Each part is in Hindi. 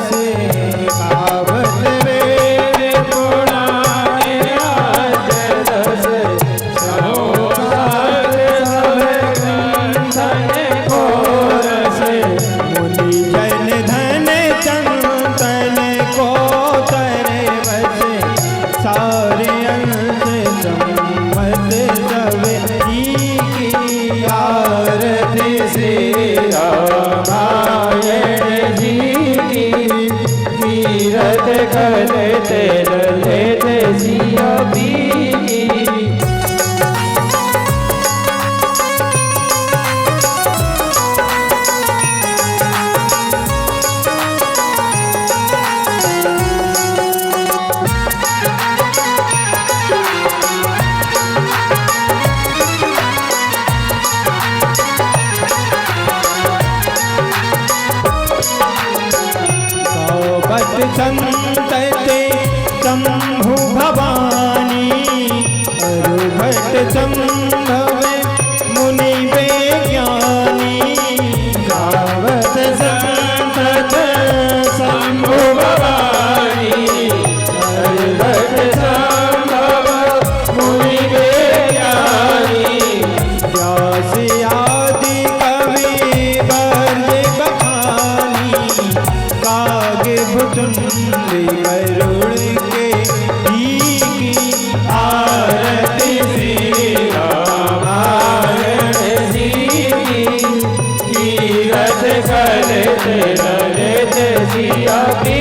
से गावत वेद पुराणे आज दस सहोगात सब ग्रंथन को रस मुनि जन धन चंदन को तरे बस सारे अंश सम्मत सब की आरती श्री रामायण जी की कीरत करते रहते सिया पी संतते शंभु भवानी अरुभट संभवे मुनि विज्ञानी गावत संतत शंभु भवानी अरुभट संभव मुनि विज्ञानी व्यास आदि कवि वर्य बखानी कागे भुचुंडी करुण के की आरती श्री रामायण जी की कीरत करते रहते सिया पी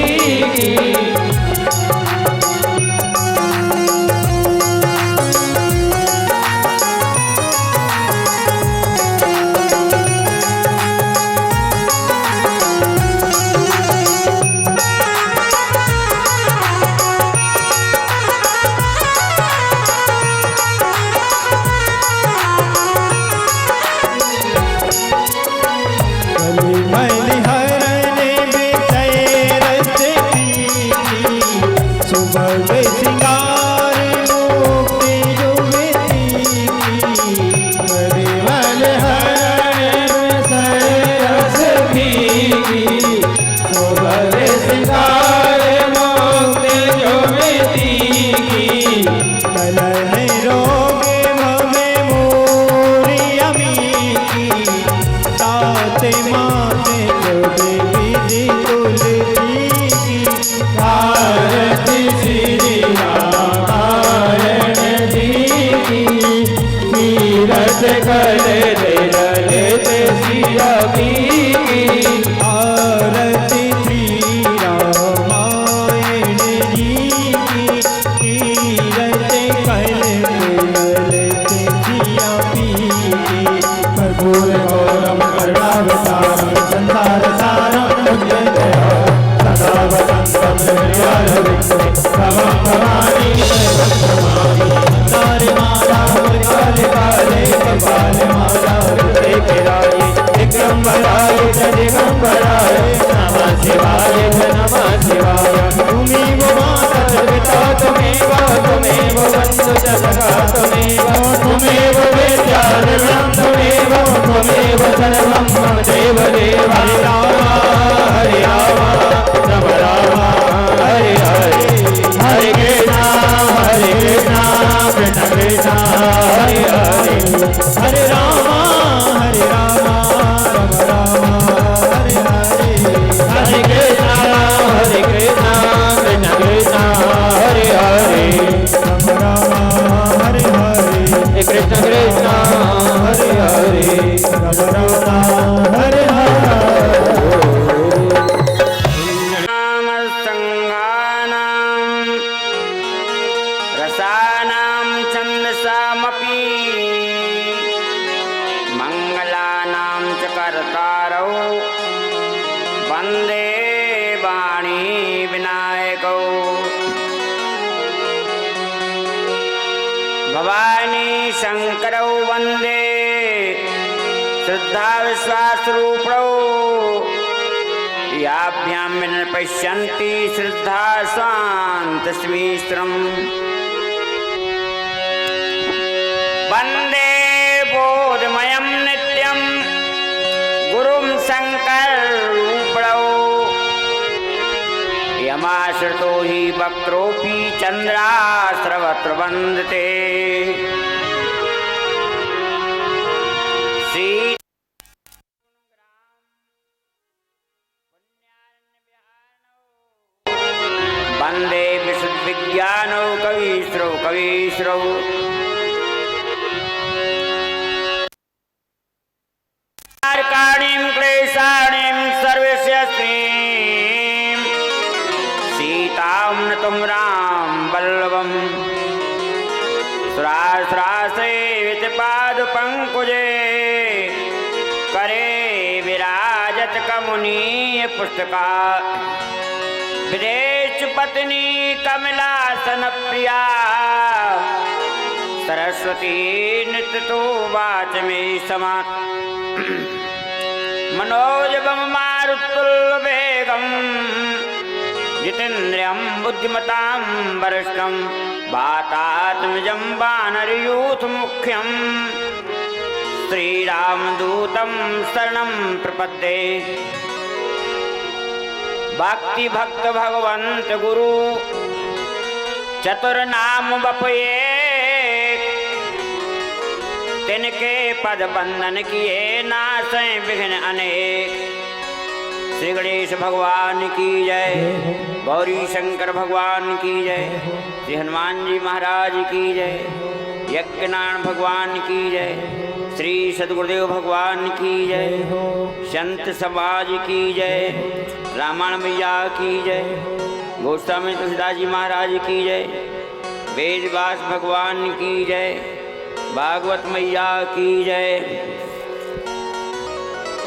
भवानी शंकरौ वंदे श्रद्धा विश्वास रूपौ याभ्यां पश्यन्ति श्रद्धा स्वान्तस्मिश्रम् वंदे बोधमयं नित्यं गुरुं शंकर रूपौ यमाश्रितो हि वक्रोऽपि चन्द्रास्रवत्र वन्दते वन्दे विशुद्धिज्ञानौ कवीश्वरौ कवीश्वरौ कार्काणीं क्लेशाणीं सर्वस्यस्त्रीं सीतां नतुं राम वल्लभम् सुराश्रासेवित पादपङ्कजे करे विराजत कमुनीय पुस्तका विदेश पत्नी कमलासन प्रिया सरस्वती नित्य तो वाच में समा मनोजवम मारुतुल्य वेगम जितेन्द्रियं बुद्धिमतां वरिष्ठं वातात्मजं वानरयूथ मुख्यं श्रीरामदूतं शरणं प्रपद्ये भक्ति भक्त भगवंत गुरु चतुर्नाम बपये तिनके पद बंधन किए नासै विघ्न अनेक। श्री गणेश भगवान की जय, गौरी शंकर भगवान की जय, श्री हनुमान जी महाराज की जय, यज्ञनारायण भगवान की जय, श्री सद्गुरुदेव भगवान की जय, संत समाज की जय, रामायण मैया की जय, गोस्वामी तुलसीदास जी महाराज की जय, वेद व्यास भगवान की जय, भागवत मैया की जय,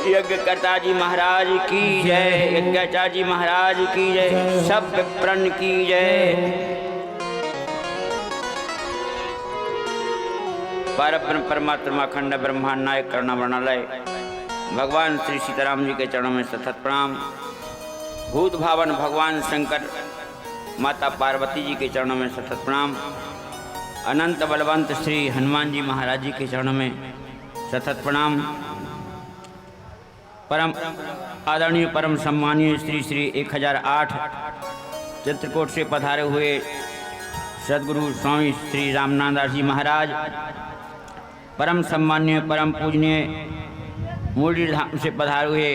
यज्ञकर्ता जी महाराज की जय, यज्ञाचार्य जी महाराज की जय, सब विप्रण की जय। परब्रह्म परमात्मा अखंड ब्रह्मांड नायक करुणा वर्णालय भगवान श्री सीताराम जी के चरणों में सतत प्रणाम। भूत भावन भगवान शंकर माता पार्वती जी के चरणों में सतत प्रणाम। अनंत बलवंत श्री हनुमान जी महाराज जी के चरणों में सतत प्रणाम। परम आदरणीय परम सम्मानीय श्री श्री 1008 चित्रकूट से पधारे हुए सद्गुरु स्वामी श्री रामनाथ दास जी महाराज, परम सम्मान्य परम पूजनीय मूली धाम से पधारे हुए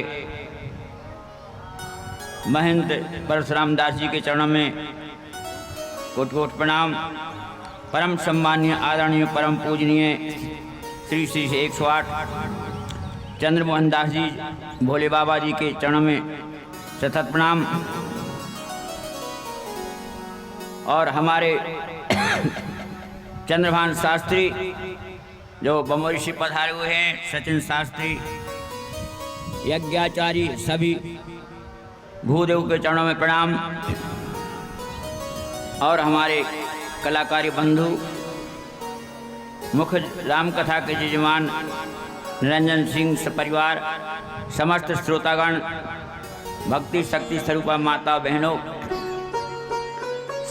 महंत परशुराम दास जी के चरणों में कोट कोट प्रणाम। परम सम्मान्य आदरणीय परम पूजनीय श्री श्री 108 चंद्रमोहन दास जी भोले बाबा जी के चरणों में सतत प्रणाम। और हमारे चंद्रभान शास्त्री जो बमोरी से पधारे हुए हैं, सचिन शास्त्री, यज्ञाचार्य, सभी भूदेव के चरणों में प्रणाम। और हमारे कलाकारी बंधु मुख्य राम कथा के यजमान निरंजन सिंह परिवार, समस्त श्रोतागण, भक्ति शक्ति स्वरूपा माता बहनों,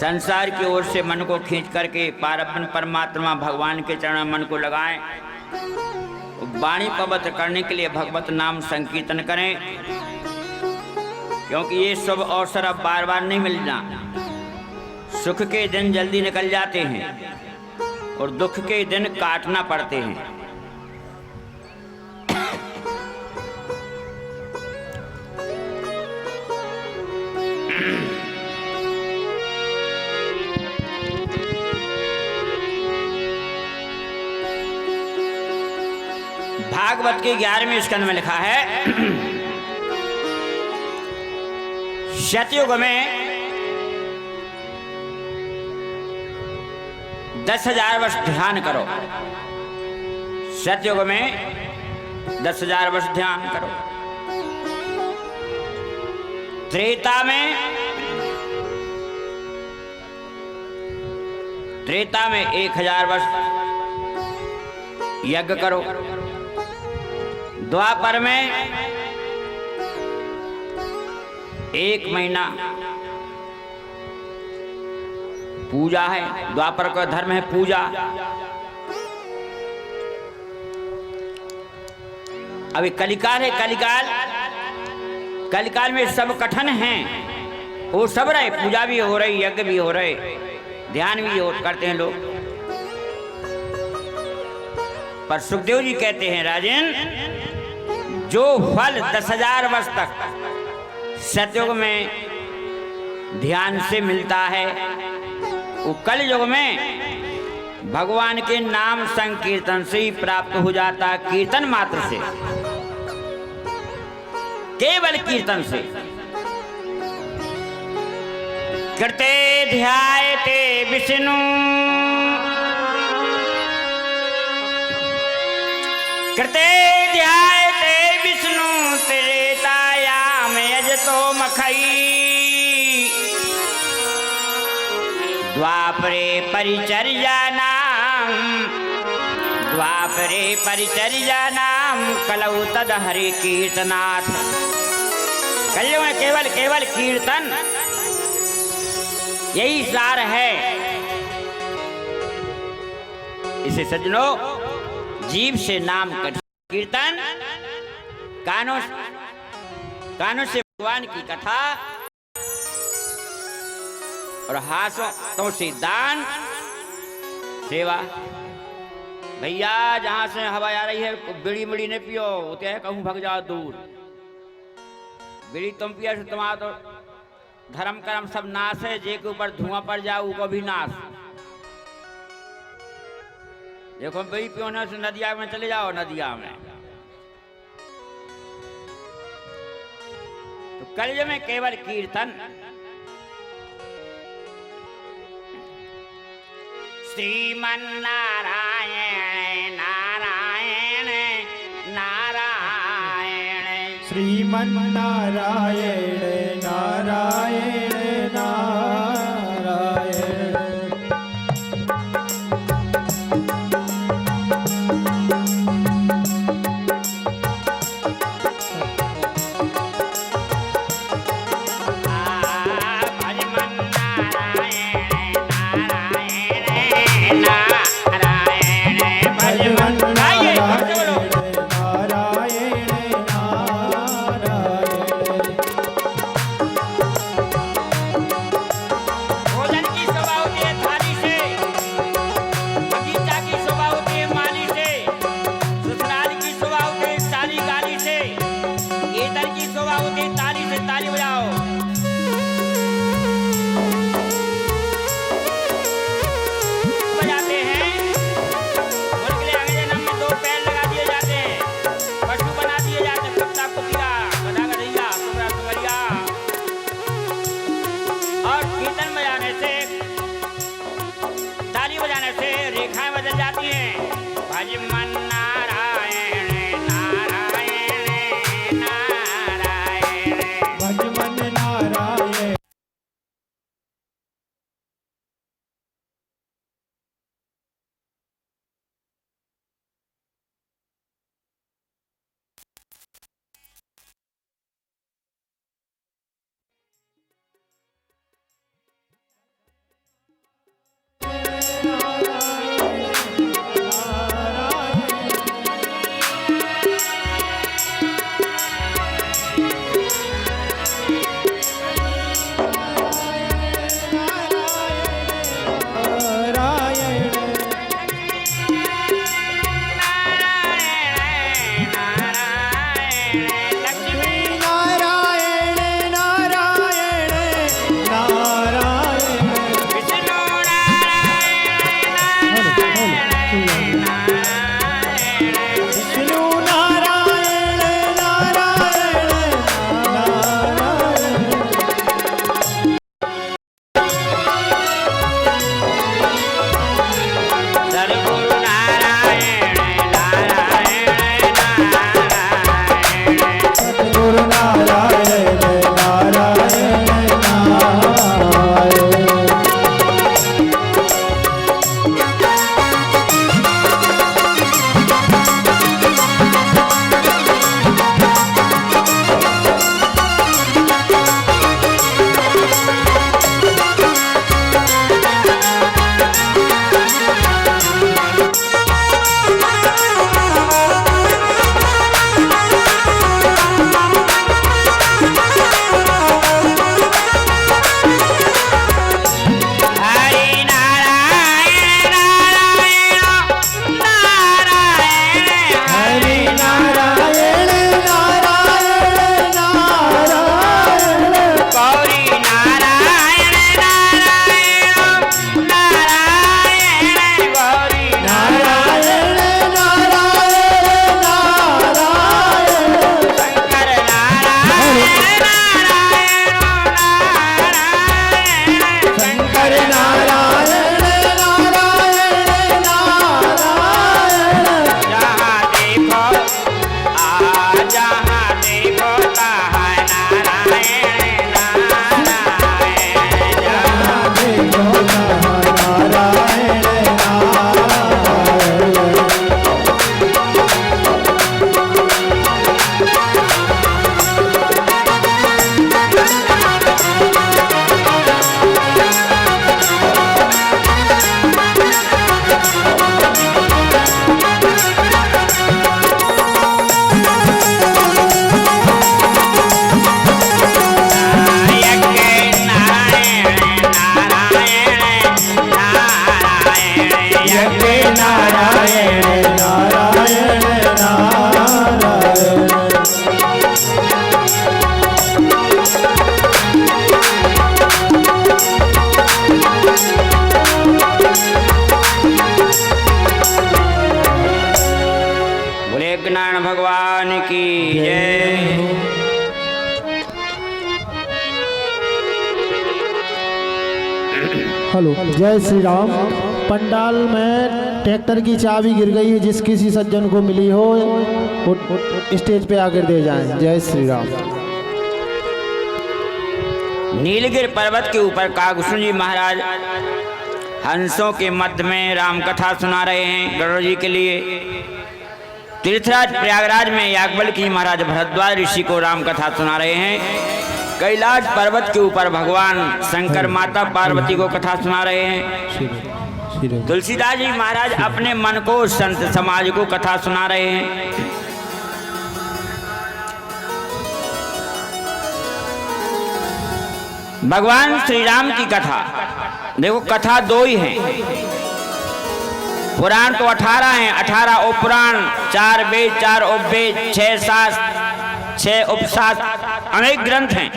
संसार की ओर से मन को खींच करके पारब्रह्म परमात्मा भगवान के चरण मन को लगाएं। वाणी पवित्र करने के लिए भगवत नाम संकीर्तन करें, क्योंकि ये शुभ अवसर अब बार बार नहीं मिलना। सुख के दिन जल्दी निकल जाते हैं और दुख के दिन काटना पड़ते हैं। भागवत के 11वें स्कंद में लिखा है, सतयुग में 10,000 वर्ष ध्यान करो। सतयुग में 10,000 वर्ष ध्यान करो। त्रेता में 1,000 वर्ष यज्ञ करो। द्वापर में 1 महीना पूजा है। द्वापर का धर्म है पूजा। अभी कलिकाल है। कलिकाल में सब कठिन हैं, वो सब रहे, पूजा भी हो रही, यज्ञ भी हो रहे, ध्यान भी करते हैं लोग। पर सुखदेव जी कहते हैं राजन, जो फल 10,000 वर्ष तक सतयुग में ध्यान से मिलता है, वो कल युग में भगवान के नाम संकीर्तन से ही प्राप्त हो जाता। कीर्तन मात्र से, केवल कीर्तन से। कृते ध्यायते विष्णु कृते ध्यायते विष्णु त्रेतायाम यजतो मखई द्वापरे परिचर्या नाम कलौ तद हरि कीर्तनाथ। कलयुग में केवल कीर्तन यही सार है। इसे सज्जनों, जीव से नाम कर कीर्तन, कानों से भगवान की कथा, और हाथों से दान सेवा। भैया जहां से हवा आ रही है, बीड़ी बीड़ी नहीं पियो, होते है कहूं भग जाओ दूर। बीड़ी तुम पिया तो तुम्हारा तो धर्म कर्म सब नाश है। जे के ऊपर धुआं पड़ जाओ वो भी नाश। देखो बीड़ी पियोने से नदिया में चले जाओ, नदिया में। तो कलयुग में केवल कीर्तन। श्रीमन्नारायण नारायण नारायण, श्रीमन्नारायण नारायण नारायण। की जय। हेलो, जय श्री राम। पंडाल में ट्रैक्टर की चाबी गिर गई है, जिस किसी सज्जन को मिली हो वो स्टेज पे आकर दे जाएं। जय श्री राम। नीलगिर पर्वत के ऊपर कागभूषण जी महाराज हंसों के मध्य में राम कथा सुना रहे हैं गरुड़ जी के लिए। तीर्थराज प्रयागराज में याज्ञवल्क्य महाराज भरद्वाज ऋषि को राम कथा सुना रहे हैं। कैलाश पर्वत के ऊपर भगवान शंकर माता पार्वती को कथा सुना रहे हैं। तुलसीदास जी महाराज अपने मन को संत समाज को कथा सुना रहे हैं। भगवान श्री राम की कथा देखो, कथा दो ही हैं। पुराण तो 18 हैं, 18 उपपुराण, 4 वेद, 4 उपवेद, 6 शास्त्र, 6 उपशास्त्र, अनेक ग्रंथ हैं।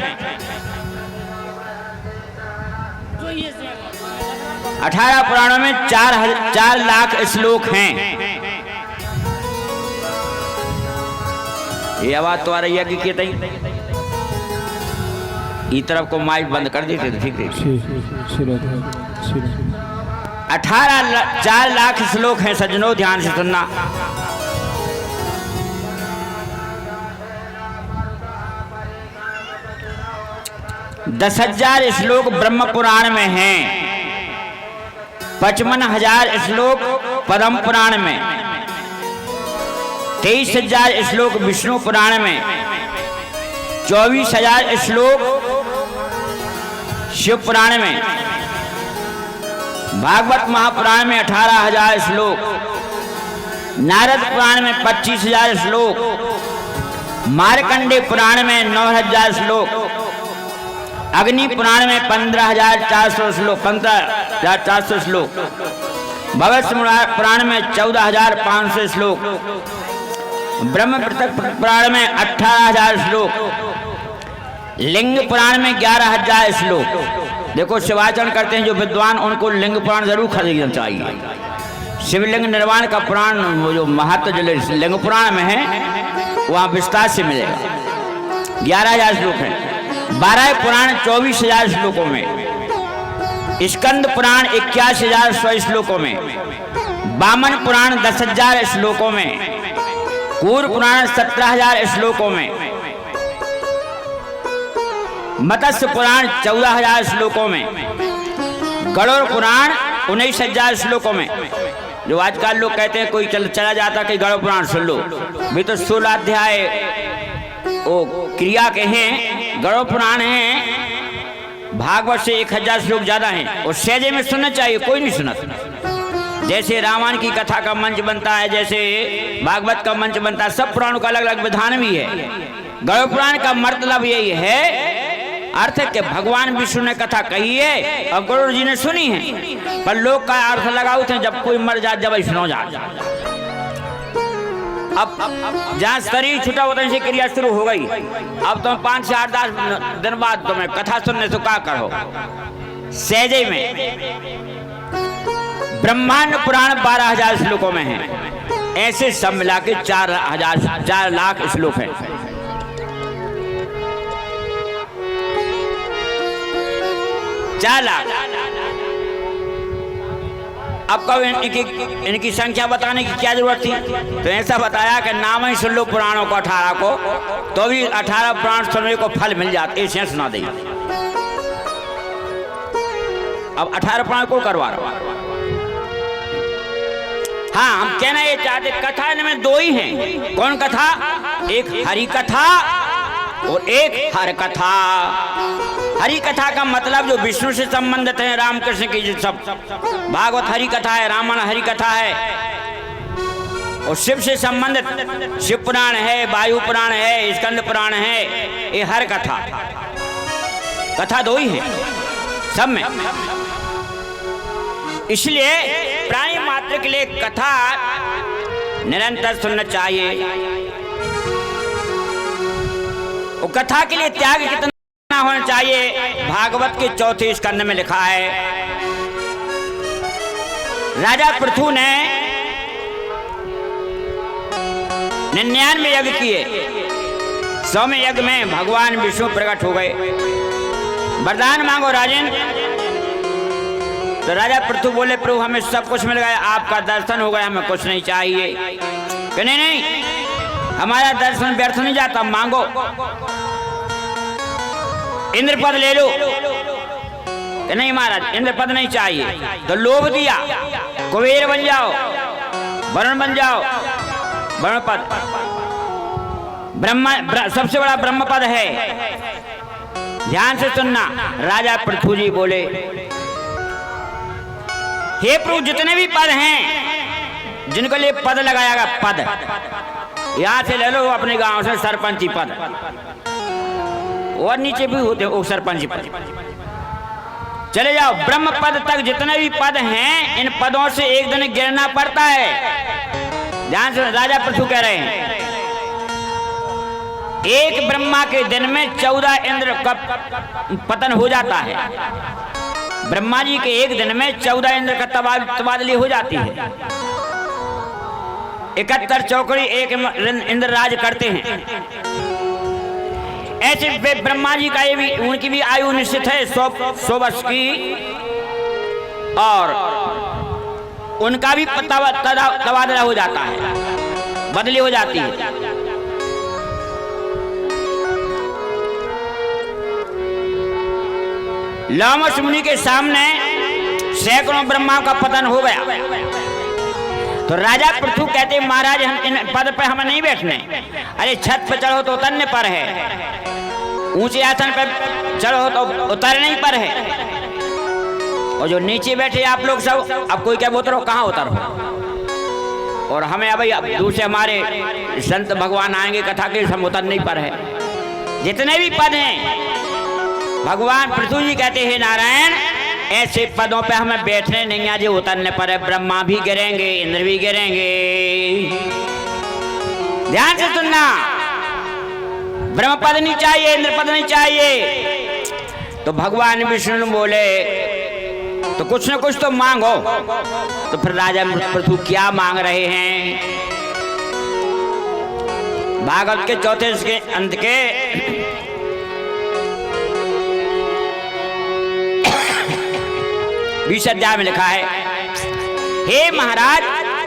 18 पुराणों में 4 लाख श्लोक हैं। ये आवाज तो आ रही है कि कहते इस तरफ को माइक बंद कर देते तो ठीक है। 4 लाख श्लोक हैं सज्जनों, ध्यान से सुनना। दस 10,000 श्लोक ब्रह्म पुराण में हैं, 55,000 श्लोक पद्म पुराण में, 23,000 श्लोक विष्णु पुराण में, 24,000 श्लोक शिव पुराण में, भागवत महापुराण में 18,000 श्लोक, नारद पुराण में 25,000 श्लोक, मार्कंडेय पुराण में 9,000 श्लोक, अग्नि पुराण में 15,400 श्लोक, 15,400 श्लोक, भविष्य पुराण में 14,500 श्लोक, ब्रह्म पृथक पुराण में 18,000 श्लोक, लिंग पुराण में 11,000 श्लोक। देखो, शिवाचरण करते हैं जो विद्वान, उनको लिंग पुराण जरूर खरीदना चाहिए। शिवलिंग निर्माण का पुराण, वो जो महत्व जो लिंग पुराण में है वहाँ विस्तार से मिलेगा। 11,000 श्लोक हैं। 12 पुराण 24,000 श्लोकों में, स्कंद पुराण 81,100 श्लोकों में, वामन पुराण 10,000 श्लोकों में, कूर पुराण 17,000 श्लोकों में, मत्स्य पुराण 14,000 श्लोकों में, गरुड़ पुराण 19,000 श्लोकों में। जो आजकल लोग कहते हैं कोई चला जाता कि गरुड़ पुराण सुन लो, भी तो 16 अध्याय वो क्रिया के हैं, गरुड़ पुराण हैं, भागवत से 1,000 श्लोक ज्यादा हैं, और सहजे में सुनना चाहिए, कोई नहीं सुना। जैसे रामायण की कथा का मंच बनता है, जैसे भागवत का मंच बनता है, सब पुराणों का अलग अलग विधान भी है। गरुड़ पुराण का मतलब यही है, अर्थ है कि भगवान विष्णु ने कथा कही है और गरुड़ जी ने सुनी है, पर लोग का अर्थ लगाओ थे जब कोई मर जाए, जब सुनो जा। अब जहाँ शरीर छूटा होता है क्रिया शुरू हो गई। अब तुम 5 से 8-10 दिन बाद तुम्हें कथा सुनने से क्या करो। सहजे में ब्रह्मांड पुराण 12,000 श्लोकों में है। ऐसे सब मिला के 4 लाख श्लोक है। अब कब इनकी संख्या बताने की क्या जरूरत थी? तो ऐसा बताया कि नाम ही सुन लो पुराणों को 18 को, तो भी 18 पुराण सुनने को फल मिल जाते, ऐसे सुना देंगे। अब 18 पुराण को करवा रहा हूं। हाँ, हम कहना ये चाहते, कथा इनमें 2 ही हैं। कौन कथा? एक हरि कथा और एक हर कथा। हरि कथा का मतलब जो विष्णु से संबंधित है, रामकृष्ण की जो सब भागवत हरि कथा है, रामायण हरि कथा है। और शिव से संबंधित शिव पुराण है, वायु पुराण है, स्कंद पुराण है, ये हर कथा। कथा 2 ही है सब में। इसलिए प्राणी मात्र के लिए कथा निरंतर सुनना चाहिए। और कथा के लिए त्याग कितना होना चाहिए? भागवत के 4थे स्कंद में लिखा है, राजा पृथु ने 99 यज्ञ किए, 100वें यज्ञ में भगवान विष्णु प्रकट हो गए। वरदान मांगो राजन। तो राजा पृथु बोले प्रभु हमें सब कुछ मिल गया, आपका दर्शन हो गया, हमें कुछ नहीं चाहिए। कि नहीं, हमारा दर्शन व्यर्थ नहीं जाता, मांगो, इंद्र पद ले लो। कि नहीं महाराज इंद्र पद नहीं चाहिए। तो लोभ दिया, कुबेर बन जाओ, वरुण बन जाओ, वरुण पद ब्रह्मा, सबसे बड़ा ब्रह्म पद है। ध्यान से सुनना। राजा पृथु जी बोले हे प्रभु जितने भी पद हैं जिनको लिए पद लगाएगा, पद यहां से ले लो अपने गांव से, सरपंची पद और नीचे भी होते वो सरपंची पद, चले जाओ ब्रह्म पद तक। जितने भी पद हैं इन पदों से एक दिन गिरना पड़ता है। ध्यान से राजा पृथु कह रहे हैं एक ब्रह्मा के दिन में 14 इंद्र का पतन हो जाता है। ब्रह्मा जी के एक दिन में 14 इंद्र का तबादली हो जाती है। 71 चौकड़ी एक इंद्र राज करते हैं। ऐसे ब्रह्मा जी का ये भी, उनकी भी आयु निश्चित है 100 वर्ष की, और उनका भी तबादला हो जाता है, बदली हो जाती है। लोमश मुनि के सामने सैकड़ों ब्रह्मा का पतन हो गया। तो राजा पृथु कहते महाराज हम इन पद पे हमें नहीं बैठने। अरे छत पे चढ़ो तो उतरने पर है, ऊंचे आसन पे चढ़ो तो उतरने पर है, और जो नीचे बैठे आप लोग सब, अब कोई क्या उतरो, कहाँ उतरो। और हमें अब दूसरे हमारे संत भगवान आएंगे कथा के, हम उतरने पर है। जितने भी पद हैं भगवान पृथु जी कहते हैं नारायण ऐसे पदों पे हमें बैठने नहीं आ, जो उतरने पर है ब्रह्मा भी गिरेंगे, इंद्र भी गिरेंगे। ध्यान से सुनना, ब्रह्म पद नहीं चाहिए, इंद्र पद नहीं चाहिए। तो भगवान विष्णु बोले तो कुछ न कुछ तो मांगो। तो फिर राजा पृथु क्या मांग रहे हैं? भागवत के 4थे के अंत के 20 अध्याय में लिखा है, हे महाराज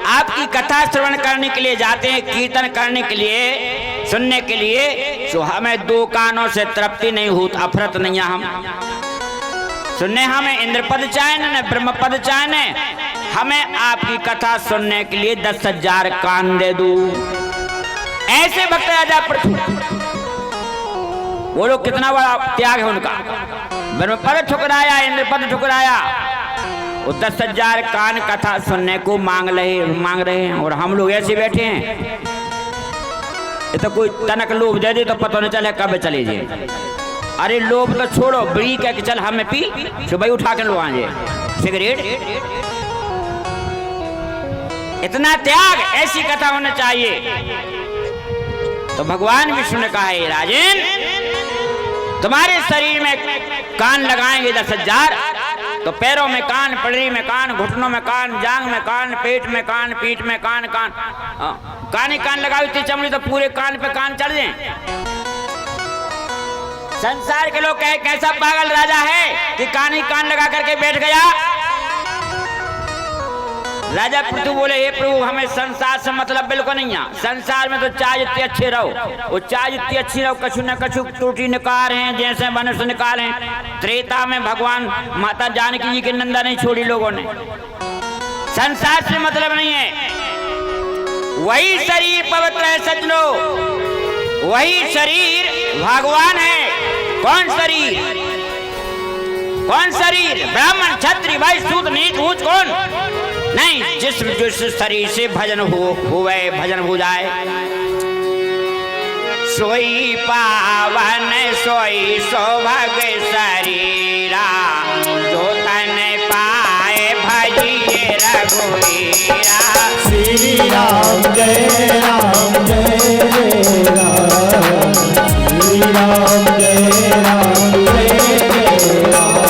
आपकी कथा श्रवण करने के लिए जाते हैं, कीर्तन करने के लिए, सुनने के लिए, तो हमें 2 कानों से तृप्ति नहीं होती, अफरत नहीं है। हम सुनने हमें इंद्र पद चाहे न ब्रह्म पद चाहे न, हमें आपकी कथा सुनने के लिए 10,000 कान दे दो। ऐसे भक्त राजा पृथु, वो लोग कितना बड़ा त्याग है उनका। ब्रह्म पद ठुकराया, इंद्र पद ठुकराया, वो 10,000 कान कथा सुनने को मांग रहे हैं। और हम लोग ऐसे बैठे हैं, ये तो कोई तनक लोभ दे दे तो पता नहीं चले कब चले जाए। अरे लोभ तो छोड़ो, बीड़ी कह के चल हमें पी, सुबह उठा के लो आए सिगरेट। इतना त्याग, ऐसी कथा होना चाहिए। तो भगवान विष्णु ने कहा है राजन तुम्हारे शरीर में कान लगाएंगे 10,000, तो पैरों में कान, पगड़ी में कान, घुटनों में कान, जांग में कान, पेट में कान, पीठ में कान, कान ही कान लगाओ इतनी चमड़ी तो पूरे कान पे कान चढ़ जाए। संसार के लोग कहे कैसा पागल राजा है कि कान ही कान लगा करके बैठ गया। राजा पृथु बोले हे प्रभु हमें संसार से मतलब बिल्कुल नहीं है। संसार में तो चाहे जितने अच्छे रहो, वो चाहे जितनी अच्छी रहो, कछु न कछु त्रुटि निकार हैं, जैसे मनुष्य निकाल हैं। त्रेता में भगवान माता जानकी जी की निंदा नहीं छोड़ी लोगों ने। संसार से मतलब नहीं है, वही शरीर पवित्र है सज्जनों, वही शरीर भगवान है। कौन शरीर? कौन शरीर? ब्राह्मण, क्षत्रिय, वैश्य, शूद्र, नीच, ऊंच कौन नहीं, जिस शरीर से भजन हुए, भजन हो जाए, सोई पावन सोई सौभाग शरीरा, जो तन पाए भजिए रघुवीरा। श्री राम जय राम जय राम, श्री राम जय राम जय राम।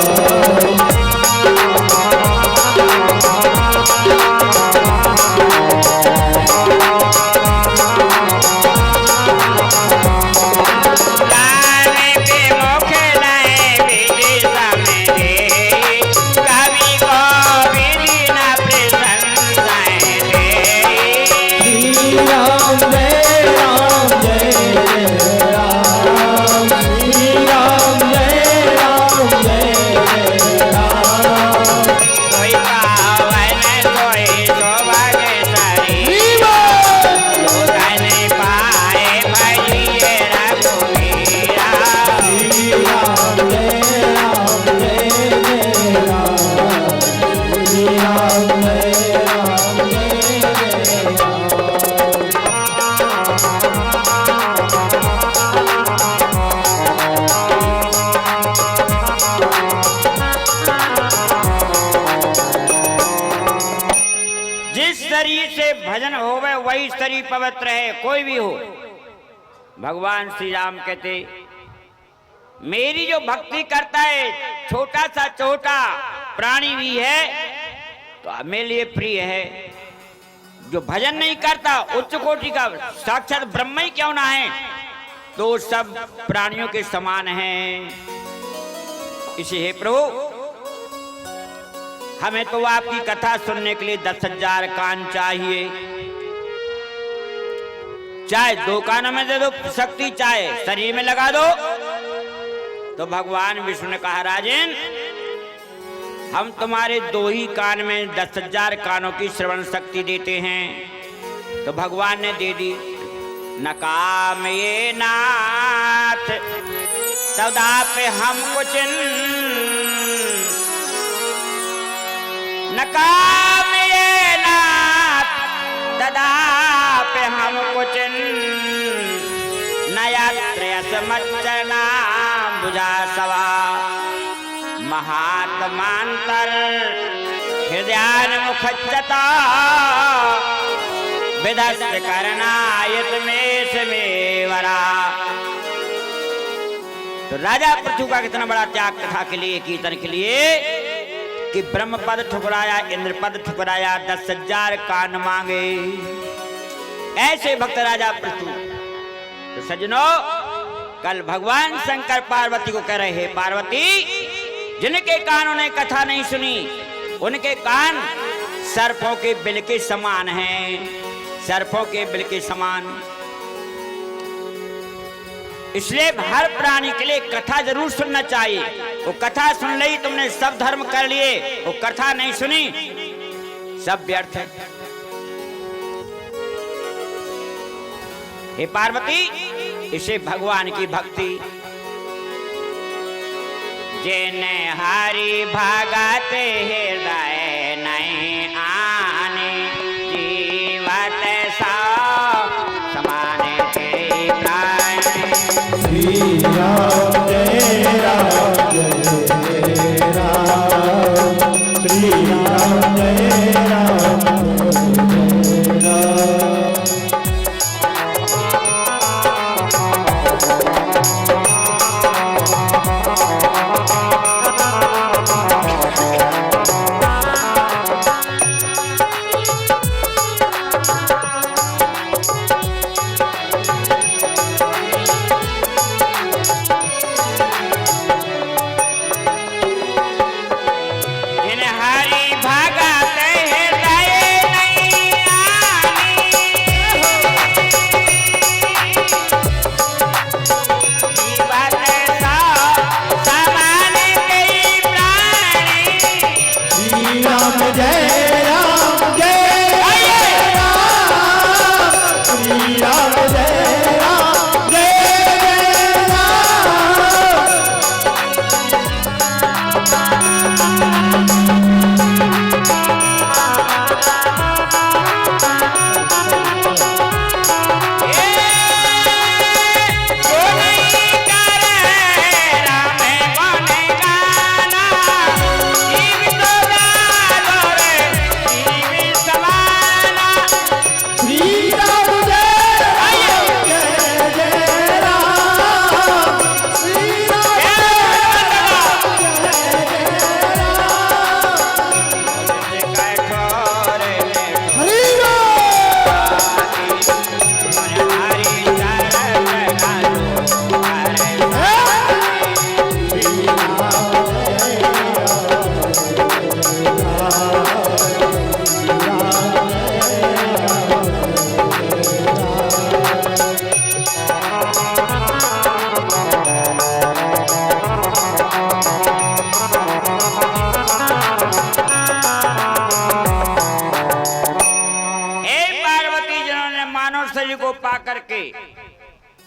भजन होवे वही शरीर पवित्र है, कोई भी हो। भगवान श्री राम कहते मेरी जो भक्ति करता है, छोटा सा छोटा प्राणी भी है तो मेरे लिए प्रिय है। जो भजन नहीं करता, उच्च कोटि का साक्षात ब्रह्म ही क्यों ना है, तो सब प्राणियों के समान हैं। इसे हे प्रभु, हमें तो आपकी कथा सुनने के लिए 10,000 कान चाहिए। चाहे 2 कानों में दे दो शक्ति, चाहे शरीर में लगा दो। तो भगवान विष्णु ने कहा राजन, हम तुम्हारे 2 ही कान में 10,000 कानों की श्रवण शक्ति देते हैं। तो भगवान ने दे दी। न काम ये नाथ सदा पे हमको न काम ये नाथ सदा पे हमको नया त्रयसमचना बुझा सवा महात्मांतर हृदयान मुखच्चता विधस्त करनायत में समेवरा। तो राजा पृथु का कितना बड़ा त्याग कथा के लिए, कीर्तन के लिए, कि ब्रह्म पद ठुकराया, इंद्र पद ठुकराया, 10,000 कान मांगे। ऐसे भक्त राजा पृथु। तो सज्जनों, कल भगवान शंकर पार्वती को कह रहे हैं, पार्वती जिनके कानों ने कथा नहीं सुनी, उनके कान सर्पों के बिल के समान हैं, सर्पों के बिल के समान। इसलिए हर प्राणी के लिए कथा जरूर सुनना चाहिए। वो कथा सुन ली, तुमने सब धर्म कर लिए, वो कथा नहीं सुनी, सब व्यर्थ है। हे पार्वती, इसे भगवान की भक्ति जिने हरि भगत हृदय नहीं आने जीवत सा समान के प्राण। श्री राम जय राम जय राम, श्री राम जय राम जय राम।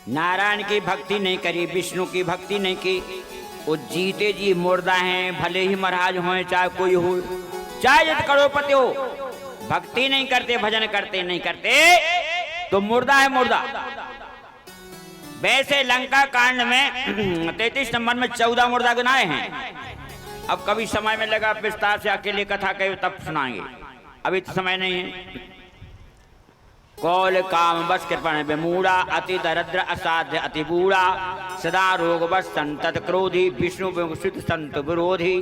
नारायण की भक्ति नहीं करी, विष्णु की भक्ति नहीं की, वो जीते जी मुर्दा हैं, भले ही महाराज हों, चाहे कोई हो, चाहे करोड़पति हो, भक्ति नहीं करते, भजन करते नहीं करते, तो मुर्दा है मुर्दा। वैसे लंका कांड में 33 नंबर में 14 मुर्दा गिनाए हैं। अब कभी समय में लगा विस्तार से अकेले कथा कहे तब सुनाएंगे, अभी तो समय नहीं है। कौल काम बस कृपण विमूढ़ा अति दरिद्र असाध्य अति बूढ़ा सदा रोग बस संतत क्रोधी विष्णु विमुषित संत विरोधी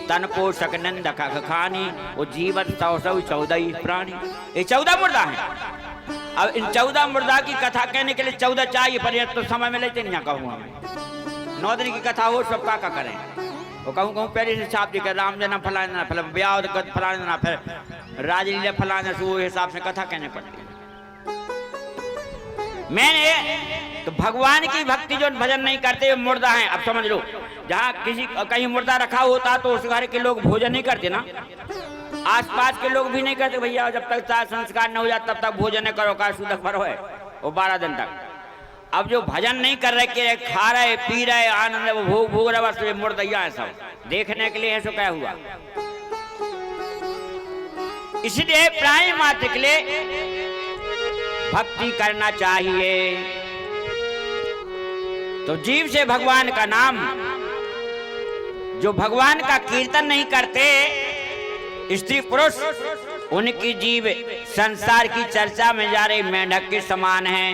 तन पोषक नंदक खानी वो जीवन सौ 14 प्राणी। ये 14 मुर्दा है। अब इन 14 मुर्दा की कथा कहने के लिए 14 चाहिए, पर ये तो समय मिले तो नहीं कहूँगा मैं। 9 दिन की कथा हो सब का करें, वो कहूँ पहले से छाप दी कर राम जना फलाना फल ब्याह फलाना फिर राजलीला फलाना से वो हिसाब से कथा कहने पड़ती है। मैंने तो भगवान की भक्ति जो भजन नहीं करते मुर्दा हैं। अब समझ लो, जहाँ किसी कहीं मुर्दा रखा होता तो उस घर के लोग भोजन नहीं करते ना, आसपास के लोग भी नहीं करते। भैया जब तक संस्कार न हो जाता तब तक भोजन नहीं करो, का सुदक भरो है वो 12 दिन तक। अब जो भजन नहीं कर रहे के खा रहे पी रहे आनंद वो भोग भोग रहे बस ये मुर्दैया है, सब देखने के लिए है। सो क्या हुआ, इसलिए प्राणी मात्र के लिए भक्ति करना चाहिए। तो जीव से भगवान का नाम, जो भगवान का कीर्तन नहीं करते स्त्री पुरुष, उनकी जीव संसार की चर्चा में जा रही मेंढक के समान है।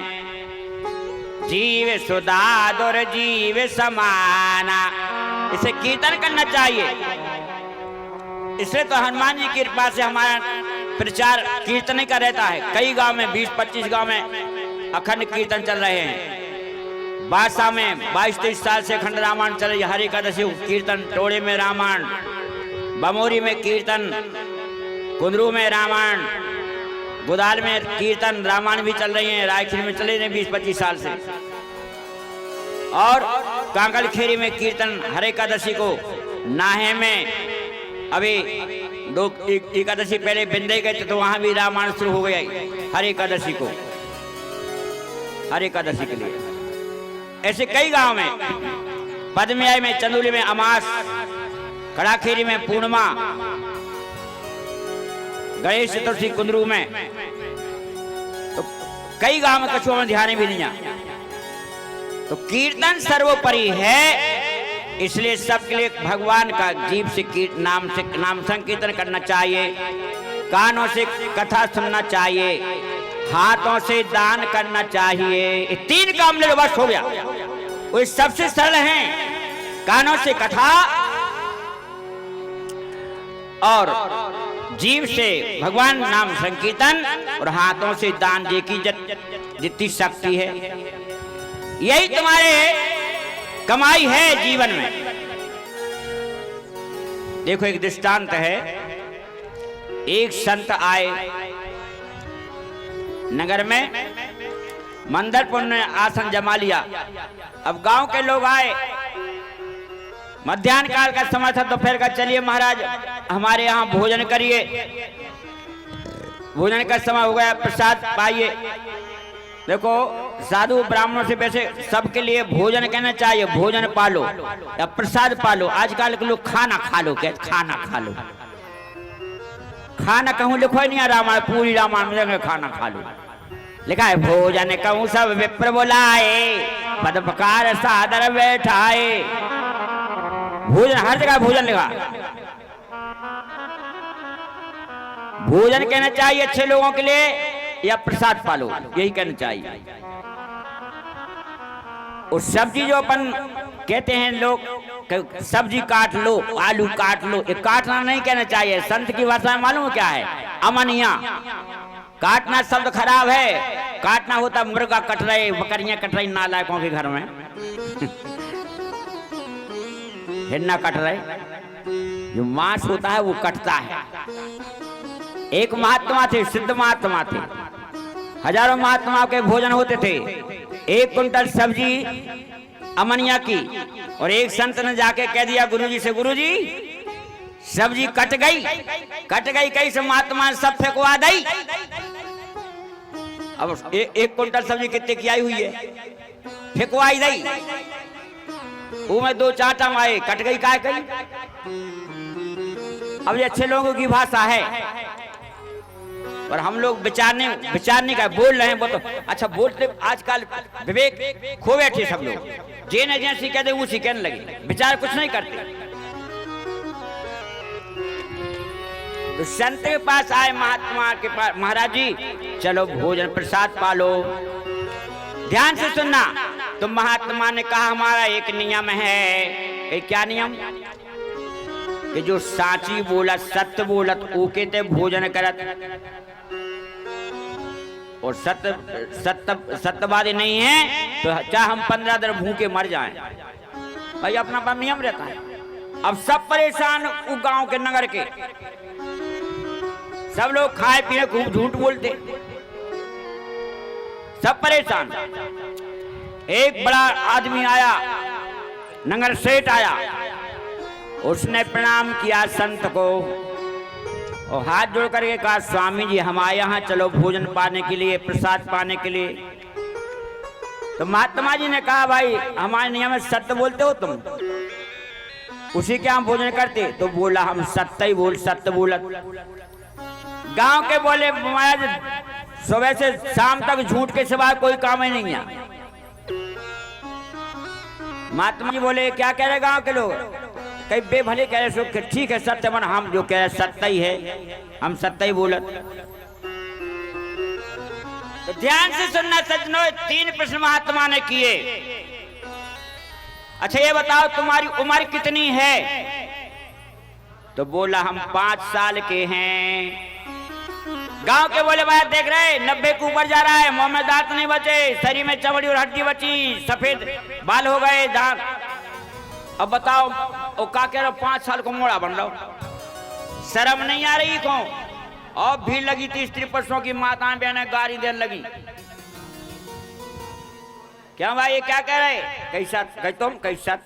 जीव सुदाद और जीव समाना, इसे कीर्तन करना चाहिए। इसलिए तो हनुमान जी की कृपा से हमारा प्रचार कीर्तन का रहता है। कई गांव में 20-25 गांव में अखंड कीर्तन चल रहे हैं। बादशाह में 22-23 साल से अखंड रामायण चल रही है। हरि एकादशी कीर्तन, टोड़े में रामायण, बमोरी में कीर्तन, कुंदरू में रामायण, गुदाल में कीर्तन रामायण भी चल रही है। रायखेड़ी में चले रहे 20-25 साल से। और कांकल खेरी में कीर्तन हरि एकादशी को, नाहे में अभी 2 एकादशी पहले बिंदे गए थे तो वहां भी रामायण शुरू हो गया हरि एकादशी को, हरि एकादशी के लिए। ऐसे कई गांव में, पद्मयाई में, चंदौली में अमास, कड़ाखेरी में पूर्णिमा, गणेश चतुर्थी कुंदरू में, तो कई गांव में कछुआ में ध्यान भी नहीं आ। तो कीर्तन सर्वोपरि है। इसलिए सबके लिए भगवान का जीव से नाम संकीर्तन करना चाहिए, कानों से कथा सुनना चाहिए, हाथों से दान करना चाहिए। ये 3 काम ले लो बस हो गया। वो सबसे सरल हैं, कानों से कथा और जीव से भगवान नाम संकीर्तन और हाथों से दान दे की जितनी शक्ति है। यही तुम्हारे कमाई है जीवन में। देखो एक दृष्टांत है। एक संत आए नगर में, मंदरपुर ने आसन जमा लिया। अब गांव के लोग आए, मध्याह्न काल का समय था, दोपहर का, चलिए महाराज हमारे यहाँ भोजन करिए। भोजन का समय हो गया, प्रसाद पाइए। देखो साधु ब्राह्मणों से वैसे सबके लिए भोजन कहना चाहिए, भोजन पालो या प्रसाद पालो। आजकल के लोग खाना खा लो, क्या खाना खा लो, खाना कहूँ लिखो ही नहीं रामायण, पूरी रामायण में खाना खा लो लिखा है। भोजन कहूँ सब विप्र बोलाए, पदपकार सादर बैठाए। भोजन हर जगह भोजन लिखा। भोजन कहना चाहिए अच्छे लोगों के लिए या प्रसाद पालो, यही कहना चाहिए। और सब्जी जो अपन कहते हैं लोग, सब्जी काट लो, आलू काट लो, ये काटना नहीं कहना चाहिए। संत की भाषा में मालूम क्या है? अमनिया। काटना शब्द खराब है। काटना होता मुर्गा कट रहे, बकरियां कट रही नालायकों के घर में हिरना कट रहे। जो मांस होता है वो कटता है। एक महात्मा थे, सिद्ध महात्मा थे, हजारों महात्माओं के भोजन होते थे। 1 कुंटल सब्जी अमनिया की, और एक संत ने जाके कह दिया गुरुजी से, गुरुजी सब्जी कट गई। कैसे? महात्मा ने सब फेंकवा दी। अब 1 कुंटल सब्जी कितने की आई हुई है, फेंकवाई दी। वो में 2 चाटा आए, कट गई काय कही। अब ये अच्छे लोगों की भाषा है, पर हम लोग विचारने का बोल रहे हैं। वो तो अच्छा बोलते, आजकल विवेक खो बैठे सब लोग। जेने जैसी कहते उसी कहने लगे, विचार कुछ नहीं करते। तो संत के पास आए, महात्मा के पास, महाराज जी चलो भोजन प्रसाद पालो। ध्यान से सुनना। तो महात्मा ने कहा हमारा एक नियम है। कि क्या नियम? कि जो साची बोलत सत्य बोलत ओके ते भोजन करत, और सत्यवादी नहीं है तो चाहे हम 15 दिन भूखे मर जाएं, भाई अपना अपना नियम रहता है। अब सब परेशान गांव के नगर के सब लोग खाए पीने खूब झूठ बोलते, सब परेशान। एक बड़ा आदमी आया, नगर सेठ आया, उसने प्रणाम किया संत को और हाथ जोड़ करके कहा स्वामी जी हमारे यहाँ चलो भोजन पाने के लिए, प्रसाद पाने के लिए। तो महात्मा जी ने कहा भाई हमारे नियम में सत्य बोलते हो तुम, उसी के हम भोजन करते। तो बोला हम सत्य ही बोल, सत्य बोलत। गांव के बोले महाराज सुबह से शाम तक झूठ के सिवा कोई काम ही नहीं है। महात्मा जी बोले क्या कह रहे गांव के लोग? कई बेभले कह रहे सुख ठीक है सत्य मन, हम जो कह रहे सत्य ही है, हम सत्य ही बोलत। तो ध्यान से सुनना सज्जनों, 3 प्रश्न महात्मा ने किए। अच्छा ये बताओ तुम्हारी उम्र कितनी है? तो बोला हम 5 साल के हैं। गांव के बोले भाई देख रहे 90 के ऊपर जा रहा है, मुंह में दांत नहीं बचे, शरीर में चमड़ी और हड्डी बची, सफेद बाल हो गए, दांत। अब बताओ वो क्या कह रहा 5 साल को मोड़ा बन रहा, शर्म नहीं आ रही को? और भीड़ लगी थी, स्त्री पुरुषों की माताएं बहनें गाली देने लगी। क्या भाई ये क्या कह रहे? कैसा कह तुम कैसा?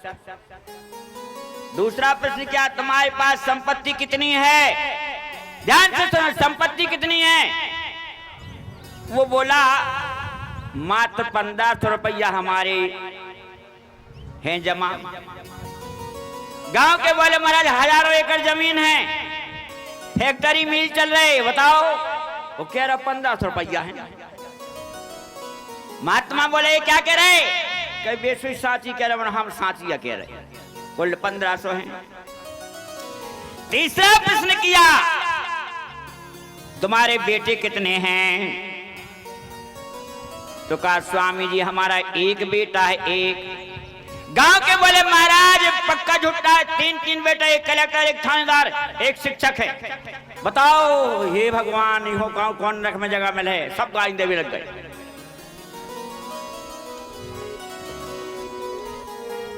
दूसरा प्रश्न क्या तुम्हारे पास संपत्ति कितनी है? ध्यान से सुनो, संपत्ति कितनी है? वो बोला मात्र 1500 रुपया हमारे हैं जमा। गांव के बोले महाराज हजारों एकड़ जमीन है, फैक्ट्री मिल चल रहे, बताओ। वो कह रहा 1500 रुपया है। महात्मा बोले क्या कह रहे? कई बेसुई साची कह रहे, हम साचिया कह रहे, कुल 1500 है। तीसरा प्रश्न किया तुम्हारे बेटे कितने हैं? तो कहा स्वामी जी हमारा एक बेटा है, एक। गांव के बोले महाराज पक्का झूठा है, 3 बेटा, एक कलेक्टर, एक थानेदार, एक शिक्षक है, बताओ। हे भगवान इहो गांव कौन रख में जगह मिले है, सब गाली देवी लग गए।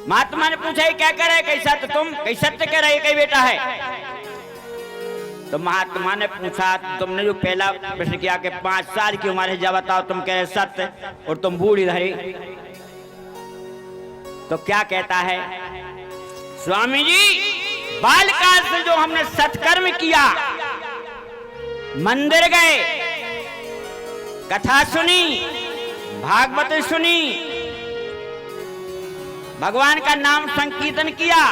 महात्मा ने पूछा क्या कह रहे? कैसा? तो तुम कैसा कह रहे कई बेटा है? तो महात्मा ने पूछा तुमने जो पहला प्रश्न किया कि 5 साल की उम्र है, जब बताओ तुम कह रहे सत्य और तुम बूढ़ी रही, तो क्या कहता है? स्वामी जी बालकाल से जो हमने सत्कर्म किया, मंदिर गए, कथा सुनी, भागवत सुनी, भगवान का नाम संकीर्तन किया,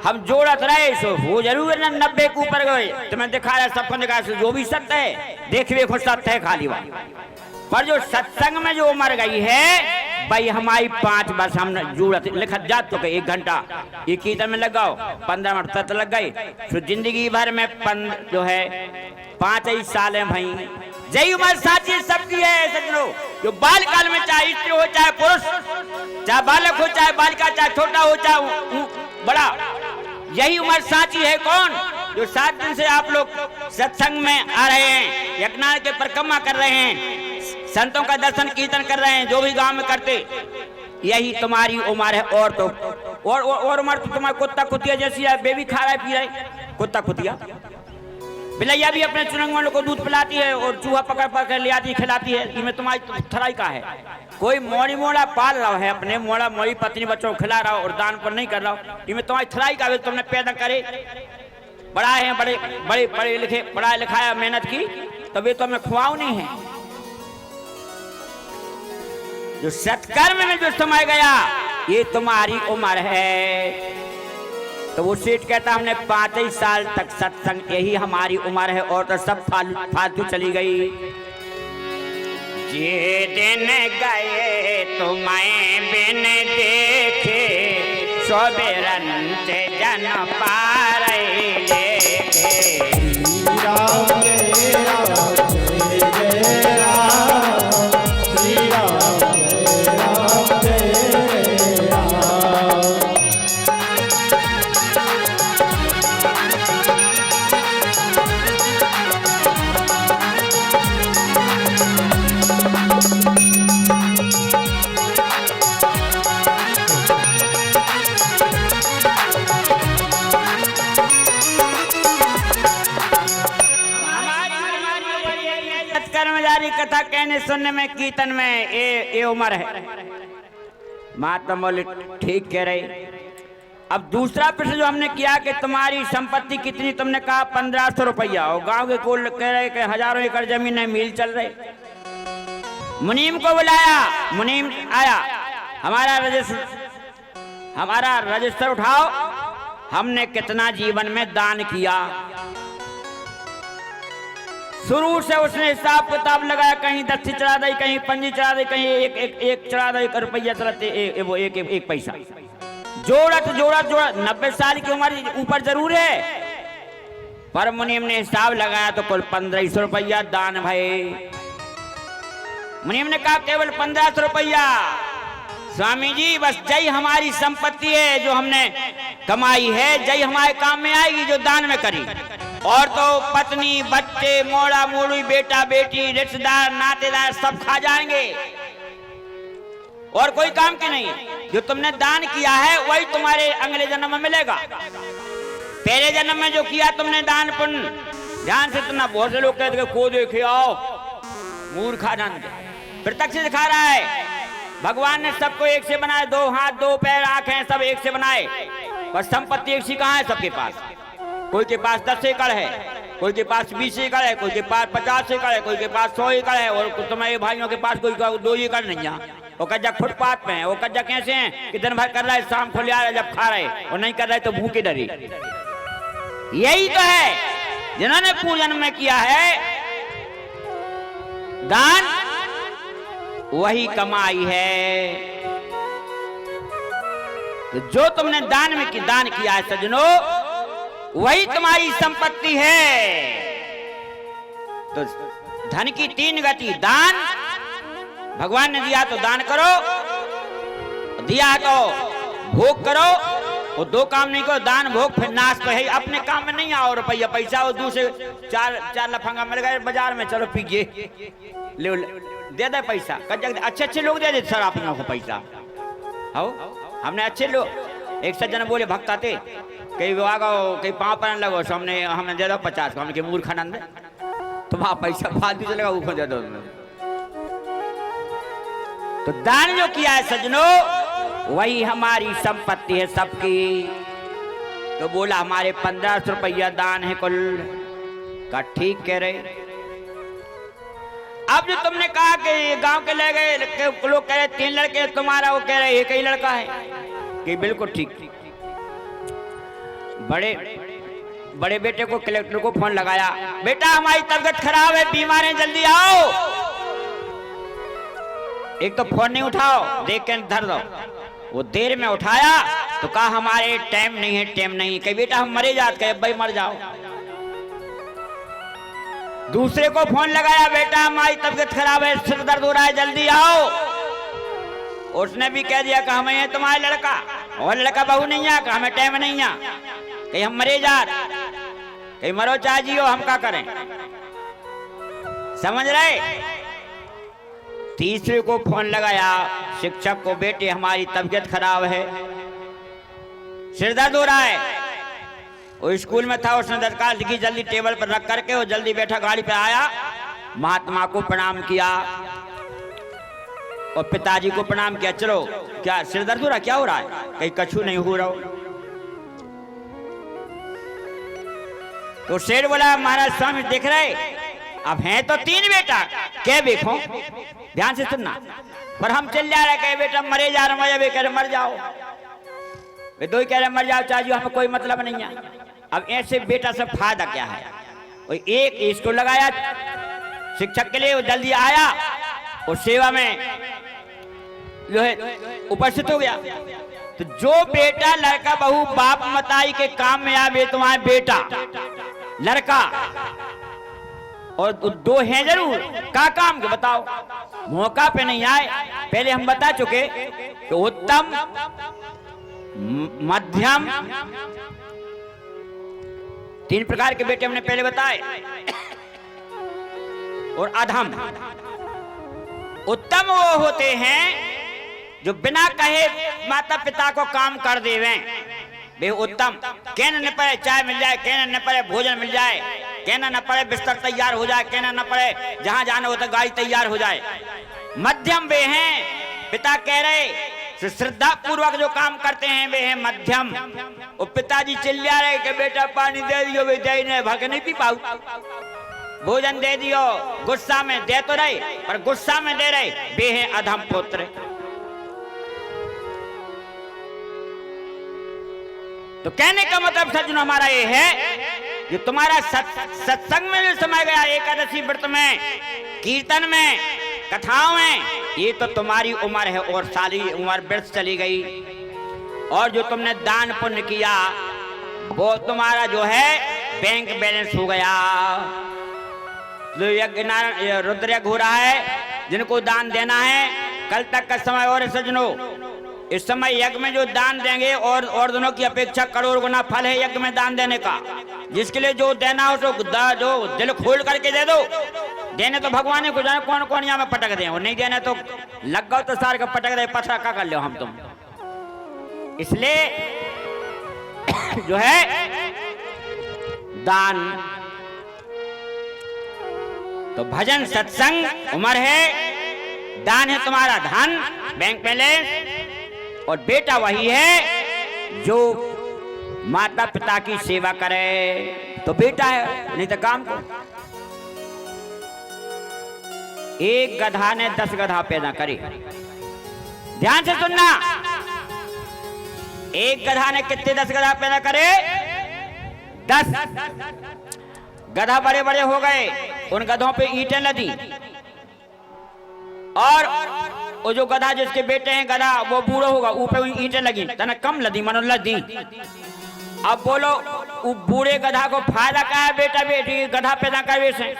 हम जोड़त रहे, सो वो जरूर न 90 के ऊपर गए। तुम्हें दिखा रहा सबको दिखा, जो भी सत्य है देखिए खुद सत्य है खाली बात। पर जो सत्संग में जो उम्र गई है भाई हमारी 5 वर्ष हमने जोड़त लिखा जात तो 1 घंटा ये कीर्तन में लगाओ, 15 मिनट तक लग गए, तो जिंदगी भर में जो है 5 ही साल है भाई। जय उम्र साची सबकी है सज्जनों। जो बाल काल में चाहे स्त्री हो चाहे पुरुष, चाहे बालक हो चाहे बालिका, चाहे छोटा हो चाहे बड़ा, यही उम्र साची है। कौन? जो 7 दिन से आप लोग सत्संग में आ रहे हैं, यज्ञ के परिक्रमा कर रहे हैं, संतों का दर्शन कीर्तन कर रहे हैं, जो भी गांव में करते, यही तुम्हारी उम्र है। और तो और उम्र तो तुम्हारा कुत्ता कुतिया जैसी है, बेबी खा रहा है पी रहा है, कुत्ता कुतिया। बिलैया भी अपने चुनंगवालों को दूध पिलाती है और चूहा पकड़ पकड़ ले आती खिलाती है। इसमें तुम्हारी थराई का है? कोई मोड़ी मोड़ा पाल रहा है, अपने मोड़ा मोड़ी पत्नी बच्चों को खिला रहा हो और दान पर नहीं कर रहा हो, इसमें तुम्हारी थराई का? तुमने पैदा करे, पढ़ाए हैं, बड़े बड़े पढ़े लिखे, पढ़ाया लिखाया, मेहनत की, तभी तो हमें खुआओ नहीं है। जो सत्कर्म में जो समय गया ये तुम्हारी उम्र है। तो वो सेठ कहता हमने 5 ही साल तक सत्संग, यही हमारी उम्र है, और तो सब फालतू चली गई। ये दिन गए तुम्हें बिन देखे, सोबेरन से जन पारे लेके। सारी कथा कहने सुनने में, कीर्तन में ये उम्र है। महात्मा बोले ठीक कह रहे। अब दूसरा प्रश्न जो हमने किया कि तुम्हारी संपत्ति कितनी, तुमने कहा 1500 रुपया, और गांव के कोल कह रहे कि हजारों एकड़ जमीन है, मील चल रहे। मुनीम को बुलाया, मुनीम आया, हमारा रजिस्टर उठाओ, हमने कितना जीवन में दान किया। शुरू से उसने हिसाब किताब लगाया, कहीं 10 चढ़ा दी, कहीं 5 चढ़ा दी, कहीं एक चढ़ा दी, 1 रुपया चढ़ाते, वो एक पैसा जोड़त 90 साल की उम्र ऊपर जरूर है, पर मुनीम ने हिसाब लगाया तो कुल 1500 रुपया दान भाई। मुनीम ने कहा केवल 1500 रुपया। स्वामी जी बस जय हमारी संपत्ति है जो हमने कमाई है, जय हमारे काम में आएगी जो दान में करी, और तो पत्नी बच्चे मोड़ा मोड़ी बेटा बेटी रिश्तेदार नातेदार सब खा जाएंगे, और कोई काम की नहीं। जो तुमने दान किया है वही तुम्हारे अगले जन्म में मिलेगा। पहले जन्म में जो किया तुमने दान पुण्य, ध्यान से सुनना। बहुत से लोग कहते को देखे आओ मूर्खा जानते, प्रत्यक्ष दिखा रहा है। भगवान ने सबको एक से बनाए, 2 हाथ 2 पैर आंखें सब एक से बनाए, पर संपत्ति एक सी कहाँ है सबके पास। कोई के पास 10 एकड़ है, कोई के पास 20 एकड़ है, कोई के पास 50 एकड़ है, कोई के पास 100 एकड़ है, और तुम्हारे भाइयों के पास कोई 2 एकड़ नहीं है। वो कज्जा फुटपाथ पे है। वो कज्जा कैसे हैं कि दिन भर कर रहा है, शाम को ले आ रहा है जब खा रहे, और नहीं कर रहे तो भूखे डरे। यही तो है जिन्होंने पूजन में किया है दान, वही कमाई है। तो जो तुमने दान किया है सज्जनों, वही तुम्हारी संपत्ति है। तो धन की 3 गति, दान, भगवान ने दिया तो दान करो, दिया तो भोग करो। वो 2 काम नहीं करो, दान भोग फिर नाश तो है। अपने काम में नहीं आओ रुपया पैसा, और दूसरे 4 लफंगा मिल गए बाजार में, चलो पीजिए, ले दे दे पैसा। अच्छे लोग दे देते शराबियों को पैसा। हो हमने अच्छे लोग, एक सज्जन बोले भक्त आते, कई कहीं पाँव पर लगो, हमने दे दो 50 को, हमने मूर्खानंद तो वहां पैसा फालतू चलेगा, वो दे दो। तो दान जो किया है सज्जनों, वही हमारी संपत्ति है सबकी। तो बोला हमारे 1500 रुपया दान है कुल का। ठीक कह रहे। अब जो तुमने कहा कि गांव के ले गए लोग कह रहे 3 लड़के, तुम्हारा वो कह रहे 1 ही लड़का है, कि बिल्कुल ठीक। बड़े बेटे को कलेक्टर को फोन लगाया, बेटा हमारी तबीयत खराब है, बीमार है, जल्दी आओ। एक तो फोन नहीं उठाओ, देख के धर दो। वो देर में उठाया तो कहा हमारे टाइम नहीं है, टाइम नहीं। कही बेटा हम मरे जाते, कहे भाई मर जाओ। दूसरे को फोन लगाया, बेटा हमारी तबीयत खराब है, सिर दर्द हो रहा है, जल्दी आओ। उसने भी कह दिया कि हमें है तुम्हारा लड़का, और लड़का बहू नहीं है, हमें टाइम नहीं है, कहीं हम मरे जात, कहीं मरो चाहे जियो, हम क्या करें। समझ रहे। तीसरे को फोन लगाया, शिक्षक को, बेटे हमारी तबीयत खराब है, सिर दर्द हो रहा है। वो स्कूल में था, उसने दरखास्त लिखी, जल्दी टेबल पर रख करके वो जल्दी बैठा, गाड़ी पे आया, महात्मा को प्रणाम किया और पिताजी को प्रणाम किया। चलो क्या सिर दर्द हो रहा, क्या हो रहा है? कहीं कछु नहीं हो रहा। तो शेर बोला महाराज स्वामी देख रहे, अब हैं तो 3 बेटा, क्या देखो ध्यान से सुनना, पर हम चल जा रहे, कहे बेटा मरे जा रहे, वे कह रहे मर जाओ, वे 2 ही कह रहे मर जाओ चाहिए, हमें कोई मतलब नहीं है। अब ऐसे बेटा से फायदा क्या है? एक इसको लगाया शिक्षक के लिए, वो जल्दी आया और सेवा में जो है उपस्थित हो गया। तो जो बेटा लड़का बहू बाप मताई के काम में आवे, तुम्हारे बेटा लड़का और 2 हैं जरूर, का काम के बताओ, मौका पे नहीं आए। पहले हम बता चुके कि उत्तम, मध्यम, 3 प्रकार के बेटे हमने पहले बताए, और अधम। उत्तम वो होते हैं जो बिना कहे माता पिता को काम कर देवे, वे उत्तम। कहने न पड़े चाय मिल जाए, कहने न पड़े भोजन मिल जाए, कहना न पड़े बिस्तर तैयार हो जाए, कहना न पड़े जहां जाना हो तो गाड़ी तैयार हो जाए। मध्यम वे हैं, पिता कह रहे श्रद्धा पूर्वक जो काम करते हैं वे हैं मध्यम। और पिताजी चिल्ला रहे कि बेटा पानी दे दियो, वे दे नहीं, भग नहीं पी पाऊ, भोजन दे दियो, गुस्सा में दे तो रहे पर गुस्सा में दे रहे, वे हैं अधम पुत्र। तो कहने का मतलब सज्जनों हमारा ये है कि तुम्हारा सत्संग में जो समय गया, एकादशी व्रत में, कीर्तन में, कथाओं में, ये तो तुम्हारी उम्र है और सारी उम्र व्यर्थ चली गई। और जो तुमने दान पुण्य किया वो तुम्हारा जो है बैंक बैलेंस हो गया। जो यज्ञ रुद्र यज्ञ हो रहा है, जिनको दान देना है, कल तक का समय और सज्जनों, इस समय यज्ञ में जो दान देंगे और दोनों की अपेक्षा करोड़ गुना फल है यज्ञ में दान देने का। जिसके लिए जो देना हो तो जो दिल खोल करके दे दो। देने तो भगवान को जाने कौन कौन यहाँ में पटक दे, और नहीं देने तो लग गओ तो सार का पटक दे, पथरा का कर लो हम तुम। इसलिए जो है दान तो भजन सत्संग उम्र है, दान है तुम्हारा धन बैंक बैलेंस, और बेटा वही है जो माता पिता की सेवा करे तो बेटा है, नहीं तो काम को। एक गधा ने 10 गधा पैदा करे, ध्यान से सुनना, एक गधा ने कितने 10 गधा पैदा करे? 10 गधा बड़े बड़े हो गए, उन गधों पे ईंटें लदी, और वो जो गधा जिसके बेटे हैं गधा वो बूढ़ा होगा, ऊपर ईंटें लगी, तना कम लदी मनो लदी। अब बोलो वो बूढ़े गधा को फायदा क्या है बेटा बेटी गधा पैदा करने से?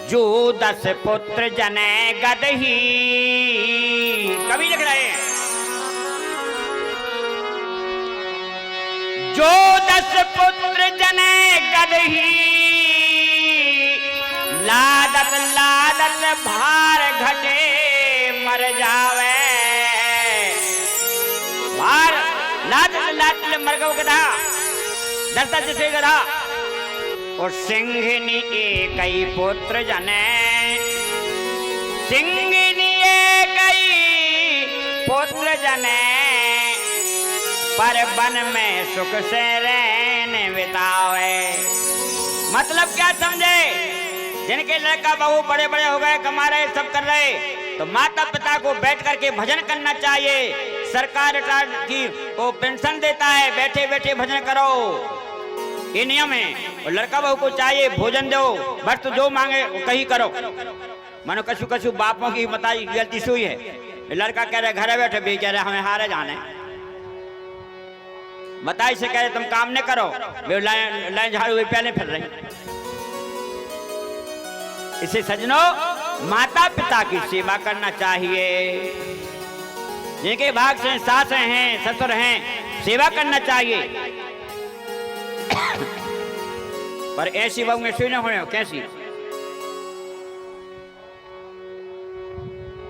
जो 10 पुत्र जने गदही, कभी लिख रहे हैं, जो 10 पुत्र जने गदही, लादत लादत भार घटे मर जावे, भार लादत लादत मर गो गधा, 10 जैसे गधा। और सिंघनी एक ही पुत्र जने, सिंघनी एक ही पुत्र जने, पर वन में सुख से रहने बितावे। मतलब क्या समझे? जिनके लड़का बहू बड़े बड़े हो गए, कमा रहे, सब कर रहे, तो माता पिता को बैठ करके भजन करना चाहिए। सरकार की वो पेंशन देता है, बैठे बैठे भजन करो, ये नियम है। और लड़का बहू को चाहिए भोजन दो, बस जो मांगे वो कहीं करो। मानो कछु कछु बापों की बताई गलती सुई है, लड़का कह रहे घर बैठे भी कह रहे हमें हारे जाने, बताई से कह रहे तुम काम नहीं करो, वे लाइन झाड़ू हुए पहले फिर रहे। इसे सजनों माता पिता की सेवा करना चाहिए, जिनके भाग से सास हैं ससुर हैं सेवा करना चाहिए। पर ऐसी बहू में सुने हुए कैसी?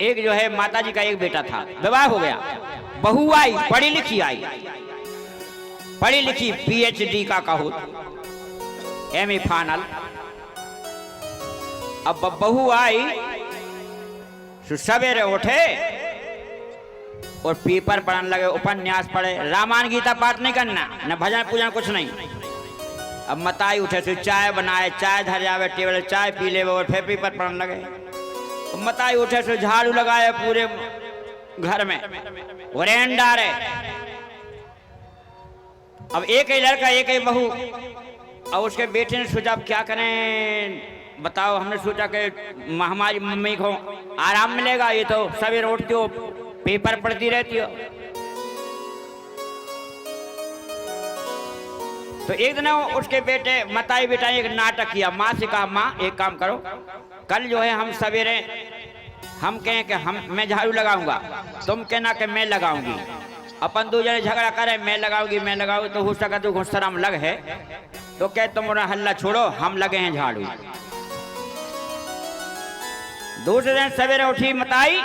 एक जो है माता जी का एक बेटा था, विवाह हो गया, बहू आई पढ़ी लिखी आई, पढ़ी लिखी PhD का कहो, MA फाइनल। अब बहू आई सवेरे उठे और पेपर पढ़ने लगे, उपन्यास पढ़े, रामायण गीता पाठ नहीं करना, न भजन पूजन कुछ नहीं। अब मताई उठे से चाय बनाए, चाय धर जावे टेबल, चाय पी ले और फिर पेपर पढ़ने लगे। मताई उठे से झाड़ू लगाए पूरे घर में, वरेंडा रे। अब एक ही लड़का एक ही बहू, और उसके बेटे ने सोचा अब क्या करें बताओ। हमने सोचा कि हमारी मम्मी को आराम मिलेगा, ये तो सवेरे उठती हो पेपर पढ़ती रहती हो। तो एक दिन उसके बेटे मताई बेटा एक नाटक किया, माँ से कहा माँ एक काम करो, कल जो है हम सवेरे हम कहें कि मैं झाड़ू लगाऊंगा, तुम कहना कि मैं लगाऊंगी, अपन दो जने झगड़ा करें, मैं लगाऊंगी मैं लगाऊंगी, तो हो सका तो घुसराम लग है, तो कह तुम हल्ला छोड़ो हम लगे हैं झाड़ू। दूसरे दिन सवेरे उठी मताई,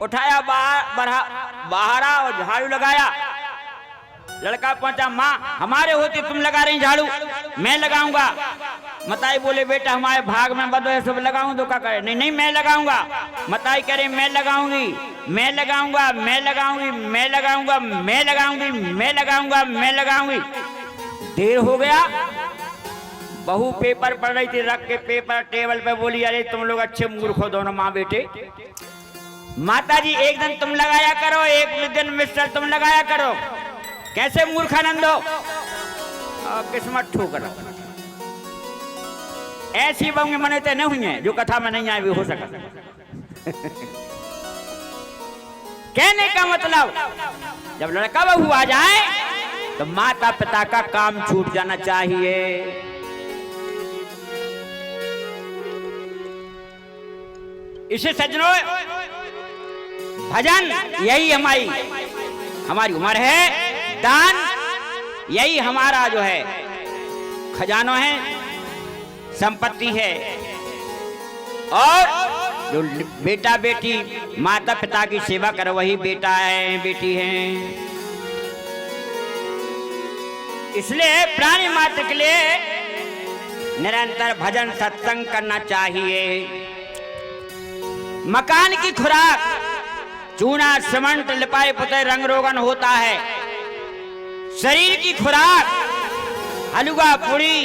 उठाया बाहर और झाड़ू लगाया, लड़का पहुंचा, माँ हमारे होते तुम लगा रही झाड़ू, मैं लगाऊंगा। मताई बोले बेटा हमारे भाग में बदो है, सब लगाऊं तो क्या करे? नहीं नहीं मैं लगाऊंगा। मताई करे मैं लगाऊंगी, मैं लगाऊंगा, मैं लगाऊंगी, मैं लगाऊंगा, मैं लगाऊंगी, मैं लगाऊंगा, मैं लगाऊंगी। देर हो गया। बहू पेपर पढ़ रही थी, रख के पेपर टेबल पे बोली अरे तुम लोग अच्छे मूर्ख हो दोनों माँ बेटे। माता जी एक दिन तुम लगाया करो, एक दिन मिस्टर तुम लगाया करो। कैसे मूर्खानंद हो? किस्मत ठोकर। ऐसी बहू मने तो नहीं हुई है जो कथा में नहीं आई भी हो सका। कहने का मतलब जब लड़का बहू आ जाए तो माता पिता का काम छूट जाना चाहिए। इसे सज्जनों भजन यही हमारी उम्र है, दान यही हमारा जो है खजाना है, संपत्ति है। और जो बेटा बेटी माता पिता की सेवा करे वही बेटा है बेटी है। इसलिए प्राणी मात्र के लिए निरंतर भजन सत्संग करना चाहिए। मकान की खुराक चूना सीमेंट लिपाई पुताई रंग रोगन होता है। शरीर की खुराक हलवा पूरी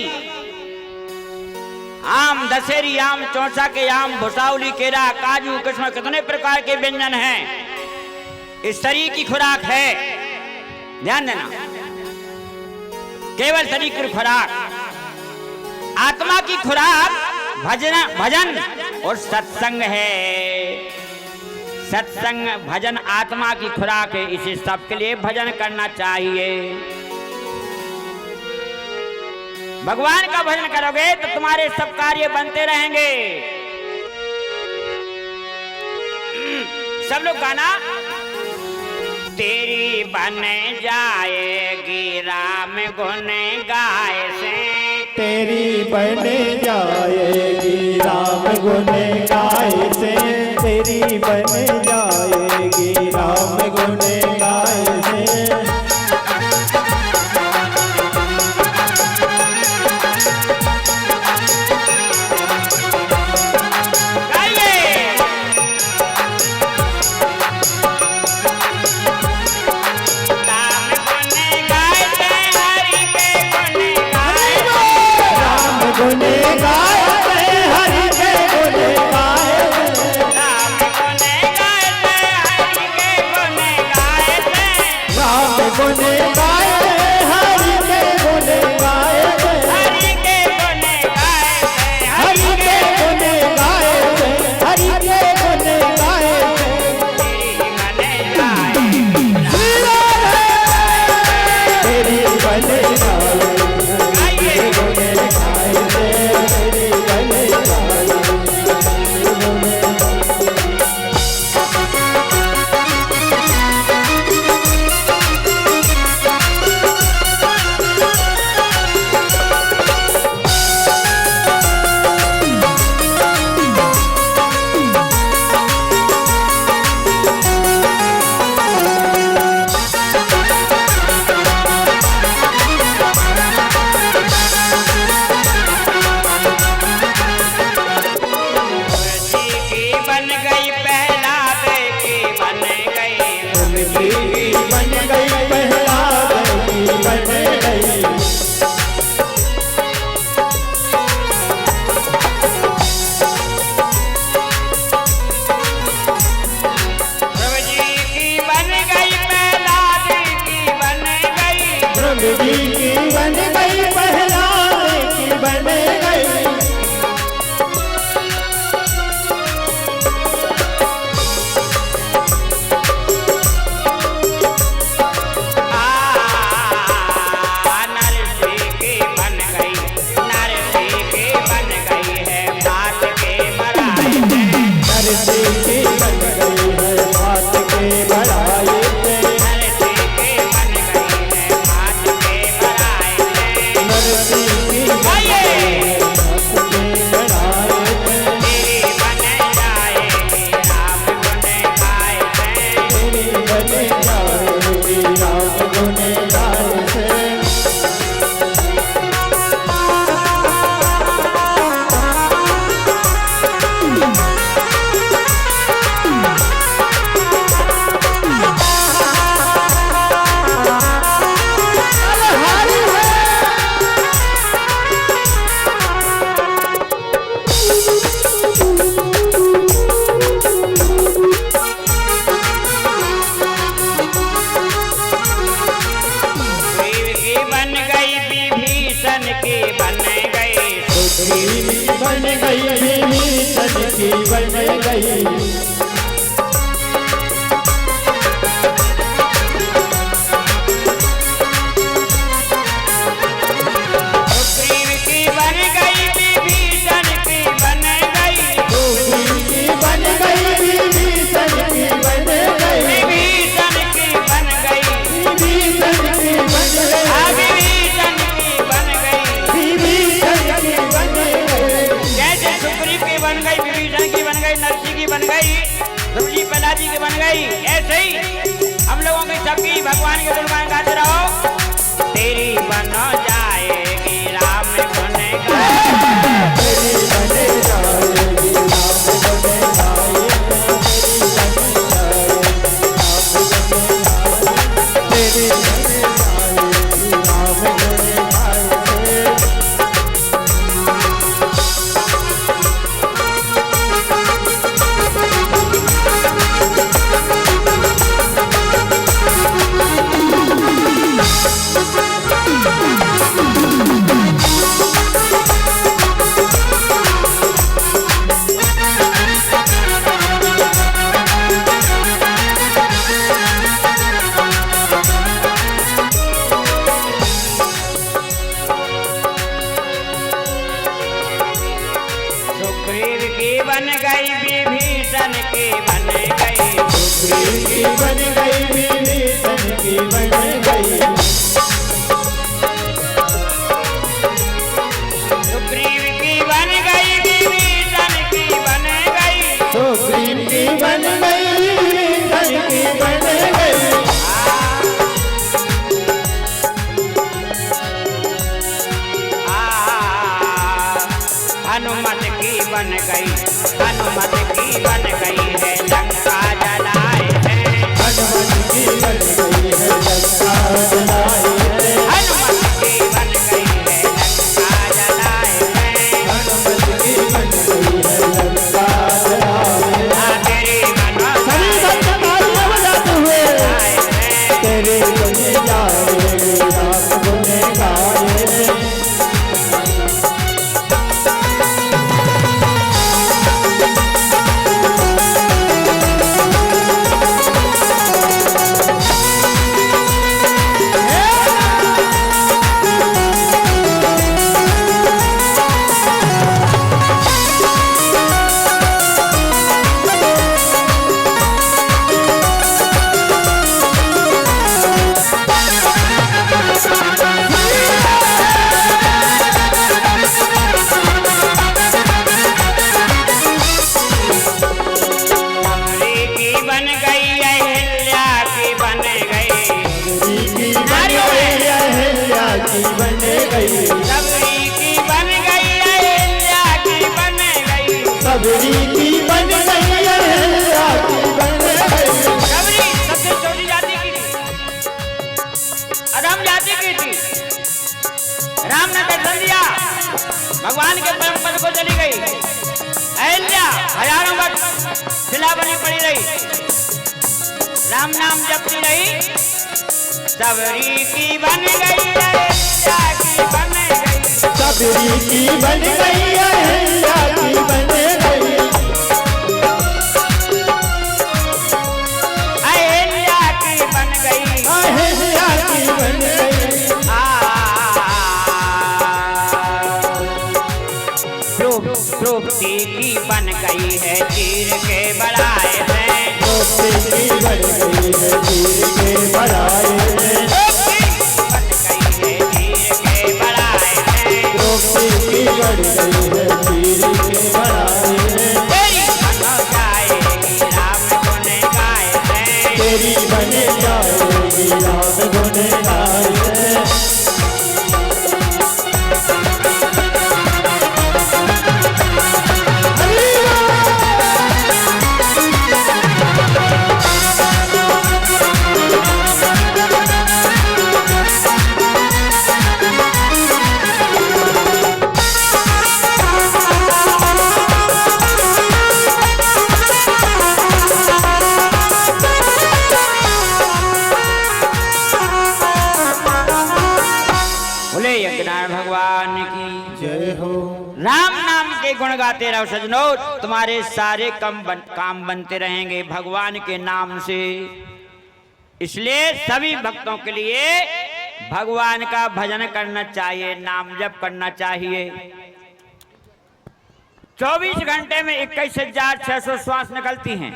आम दशहरी आम चौसा के आम भुसावली केरा काजू किस्म कितने प्रकार के व्यंजन हैं। इस शरीर की खुराक है, ध्यान देना, केवल शरीर की खुराक। आत्मा की खुराक भजन और सत्संग है। सत्संग भजन आत्मा की खुराक है, इसे सबके लिए भजन करना चाहिए। भगवान का भजन करोगे तो तुम्हारे सब कार्य बनते रहेंगे। सब लोग गाना। तेरी बन जाएगी राम गुण गाए से, तेरी बन जाएगी राम गुण गाए से, तेरी बन जाएगी राम गुण गाए से। विभीषण की बन गई, सुग्रीव की बन गई, विभीषण की बन गई। जी की बन गई। ऐसे ही हम लोगों की सबकी भगवान के गुणगान गाते रहो। तेरी बन जाएगी राम गुण गाए, तेरी बन जाएगी राम गुण गाए, तेरी बन जाएगी राम गुण गाए। सुग्रीव की बन गई, विभीषण की बन गई, सुग्रीव की बन गई, विभीषण की बन गई। सुग्रीव की बन गई, विभीषण की बन गई, सुग्रीव की बन गई, विभीषण की बन गई। हनुमत की बन गई, हनुमत की बन गई है लंका जलाए हैं, हनुमत की बन गई है लंका जलाए हैं, हनुमत की बन गई है लंका जलाए हैं, हनुमत की बन गई है लंका जलाए हैं। तेरी बन सभी भक्त तालियां बजाते हुए आए हैं, तेरे बन जाएगी राम गुण गाए। सबरी की बन गई, अहिल्या की बन गई, अहिल्या की बन गई, सबरी की बन गई, अहिल्या की बन गई, सबरी की बन गई, अहिल्या की बन गई। सबरी सबसे छोटी जाति की थी, अधम जाति की थी। राम ने दर्शन दिया, भगवान के परम पद को चली गई। अहिल्या हजारों वर्ष शिला बनी पड़ी रही, राम नाम जपती रही। सबरी की बन गई, अहिल्या की बन गई, सबरी की बन गई, अहिल्या की बन गई, अहिल्या की बन गई। अहिल्या की बन गई। द्रौपदी की बन गई है, चीर के बढ़ाए हैं, द्रौपदी की बन गई है, चीर के बढ़ाए हैं, बन गई है, चीर के बढ़ाए हैं, द्रौपदी की बन गई है, चीर के बढ़ाए हैं। तेरी बन जाएगी राम गुण गाए हैं, तेरी बन जाएगी राम गुण गाए हैं। यज्ञनारायण भगवान की जय हो। राम नाम के गुण गाते रहो सजनों, तुम्हारे सारे काम बनते रहेंगे भगवान के नाम से। इसलिए सभी भक्तों के लिए भगवान का भजन करना चाहिए, नाम जप करना चाहिए। 24 घंटे में 21,600 श्वास निकलती हैं।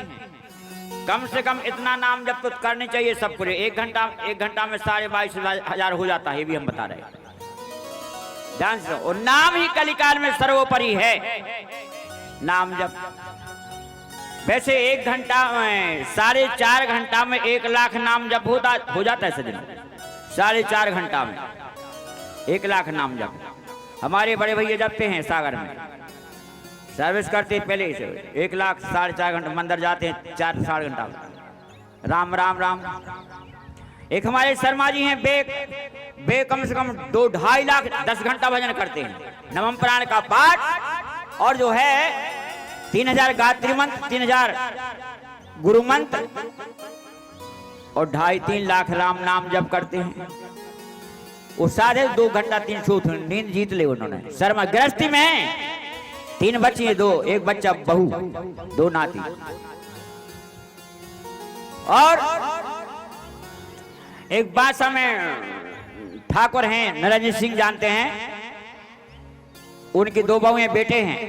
कम से कम इतना नाम जप तो करनी चाहिए सबको। एक घंटा में 22,500 हो जाता है, ये भी हम बता रहे हैं। ध्यान से, और नाम ही कलिकाल में सर्वोपरि है, नाम जप। वैसे 1 घंटा में 4.5 घंटा में 1 लाख नाम जप हो जाता है सजन। 4.5 घंटा में 1 लाख नाम जप हमारे बड़े भैया जपते हैं सागर में, सर्विस करते पहले से 1 लाख 4.5 घंटे मंदिर जाते हैं 4-4 घंटा में। राम राम राम। एक हमारे शर्मा जी हैं बे कम से कम 2-2.5 लाख 10 घंटा भजन करते हैं। नवम प्राण का पाठ और जो है 3000 गायत्री मंत्र, 3000 गुरु मंत्र और 2.5-3 लाख राम नाम जप करते हैं। वो साढ़े 2 घंटा 300 नींद जीत ले उन्होंने। शर्मा गृहस्थी में है, 3 बच्चे, 1 बच्चा बहू, 2 नाती। और एक बासा में ठाकुर हैं नरेंद्र सिंह, जानते हैं, उनकी 2 बहुएं बेटे हैं,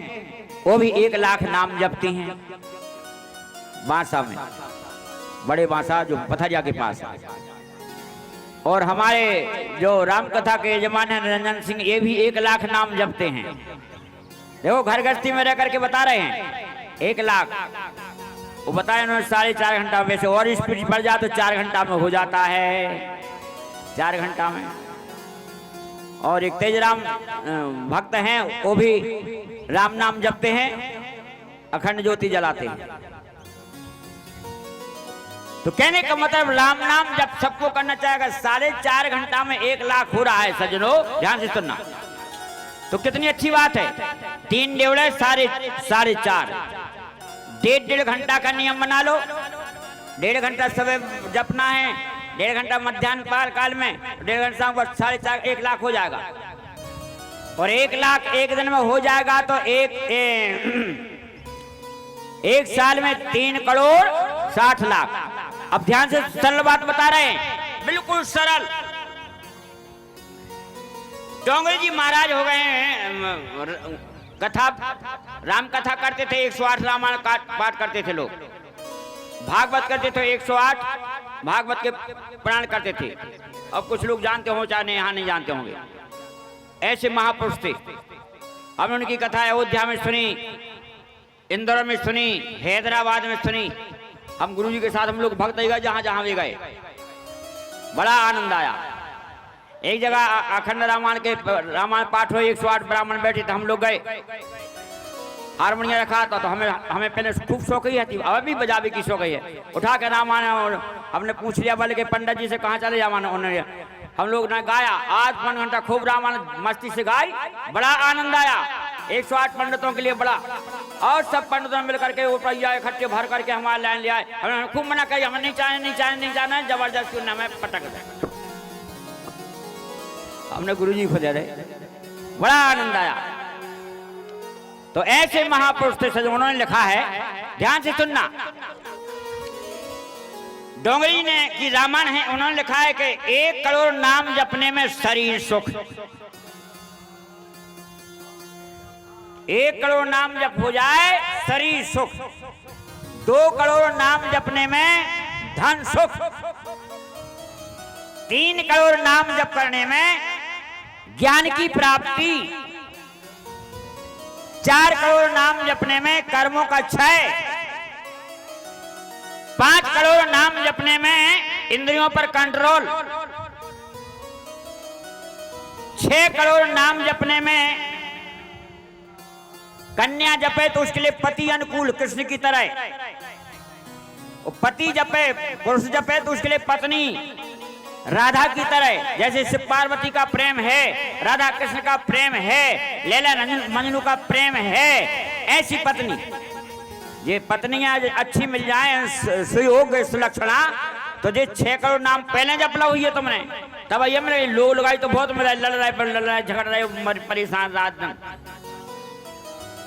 वो भी 1 लाख नाम जपती हैं बासा में, बड़े बासा जो पथरिया के पास। और हमारे जो रामकथा के यजमान है निरंजन सिंह, ये भी 1 लाख नाम जपते हैं। देखो घर गृहस्थी में रह करके बता रहे हैं 1 लाख, वो बताया उन्होंने 4.5 घंटा। वैसे और स्पीड बढ़ जाए तो 4 घंटा में हो जाता है, 4 घंटा में। और एक तेजराम भक्त हैं, वो भी राम नाम जपते हैं, अखंड ज्योति जलाते हैं। तो कहने का मतलब राम नाम जब सबको करना चाहेगा। 4.5 घंटा में 1 लाख हो रहा है सजनों, ध्यान से सुनना। तो कितनी अच्छी बात है। 3 डेवड़े 4.5, 1.5 घंटा का नियम बना लो। 1.5 घंटा सुबह जपना है, 1.5 घंटा मध्याह्न काल में, 1.5 घंटा शाम को 4.5, 1 लाख हो जाएगा। और 1 लाख एक दिन में हो जाएगा तो एक साल में 3 करोड़ 60 लाख। अब ध्यान से सरल बात बता रहे हैं, बिल्कुल सरल। डोंगरी जी महाराज हो गए हैं, कथा राम कथा करते थे, 108 रामायण पाठ करते थे लोग। भागवत करते थे 108 भागवत के प्राण करते थे। अब कुछ लोग जानते हो चाहे यहाँ नहीं जानते होंगे, ऐसे महापुरुष थे। हमने उनकी कथा अयोध्या में सुनी, इंदौर में सुनी, हैदराबाद में सुनी। हम गुरुजी के साथ हम लोग भक्त गए, जहां जहां भी गए बड़ा आनंद आया। एक जगह अखंड रामायण पाठ हो, 108 ब्राह्मण बैठे थे, हम लोग गए, हारमोनियम रखा था। तो हमें पहले खूब शौक ही थी, अब भी बजावे की शौक है। उठा के रामायण, और हमने पूछ लिया बोले के पंडित जी से कहाँ चले रामायण। उन्होंने हम लोग ने गाया, आज 1 घंटा खूब रामायण मस्ती से गाई, बड़ा आनंद आया। 108 पंडितों के लिए बड़ा, और सब पंडितों मिल करके रुपया इकट्ठे भर करके हमारे लाइन ले आए। हमने खूब मना करी, हमें नहीं चाहे, जबरदस्ती हमें पटक दे। हमने गुरुजी को दे रहे, बड़ा आनंद आया। तो ऐसे महापुरुष थे सजनों, उन्होंने लिखा है, ध्यान से सुनना। डोंगरी ने की रामायण है, उन्होंने लिखा है कि 1 करोड़ नाम जपने में शरीर सुख। 1 करोड़ नाम जप हो जाए शरीर सुख, 2 करोड़ नाम जपने में धन सुख, 3 करोड़ नाम जप करने में ज्ञान की प्राप्ति, 4 करोड़ नाम जपने में कर्मों का क्षय, 5 करोड़ नाम जपने में इंद्रियों पर कंट्रोल, 6 करोड़ नाम जपने में कन्या जपे तो उसके लिए पति अनुकूल कृष्ण की तरह, पति जपे पुरुष जपे तो उसके लिए पत्नी राधा की तरह। जैसे शिव पार्वती का प्रेम है, राधा कृष्ण का प्रेम है, लैला मजनू का प्रेम है, ऐसी पत्नी। ये पत्नियां अच्छी मिल जाए, सुयोग सुलक्षणा, तो जे 6 करोड़ नाम पहले जपला हुई है तुमने, तब ये मेरे लोग लगाई तो बहुत मजा, लड़ रहे झगड़ रहे परेशान रात दिन।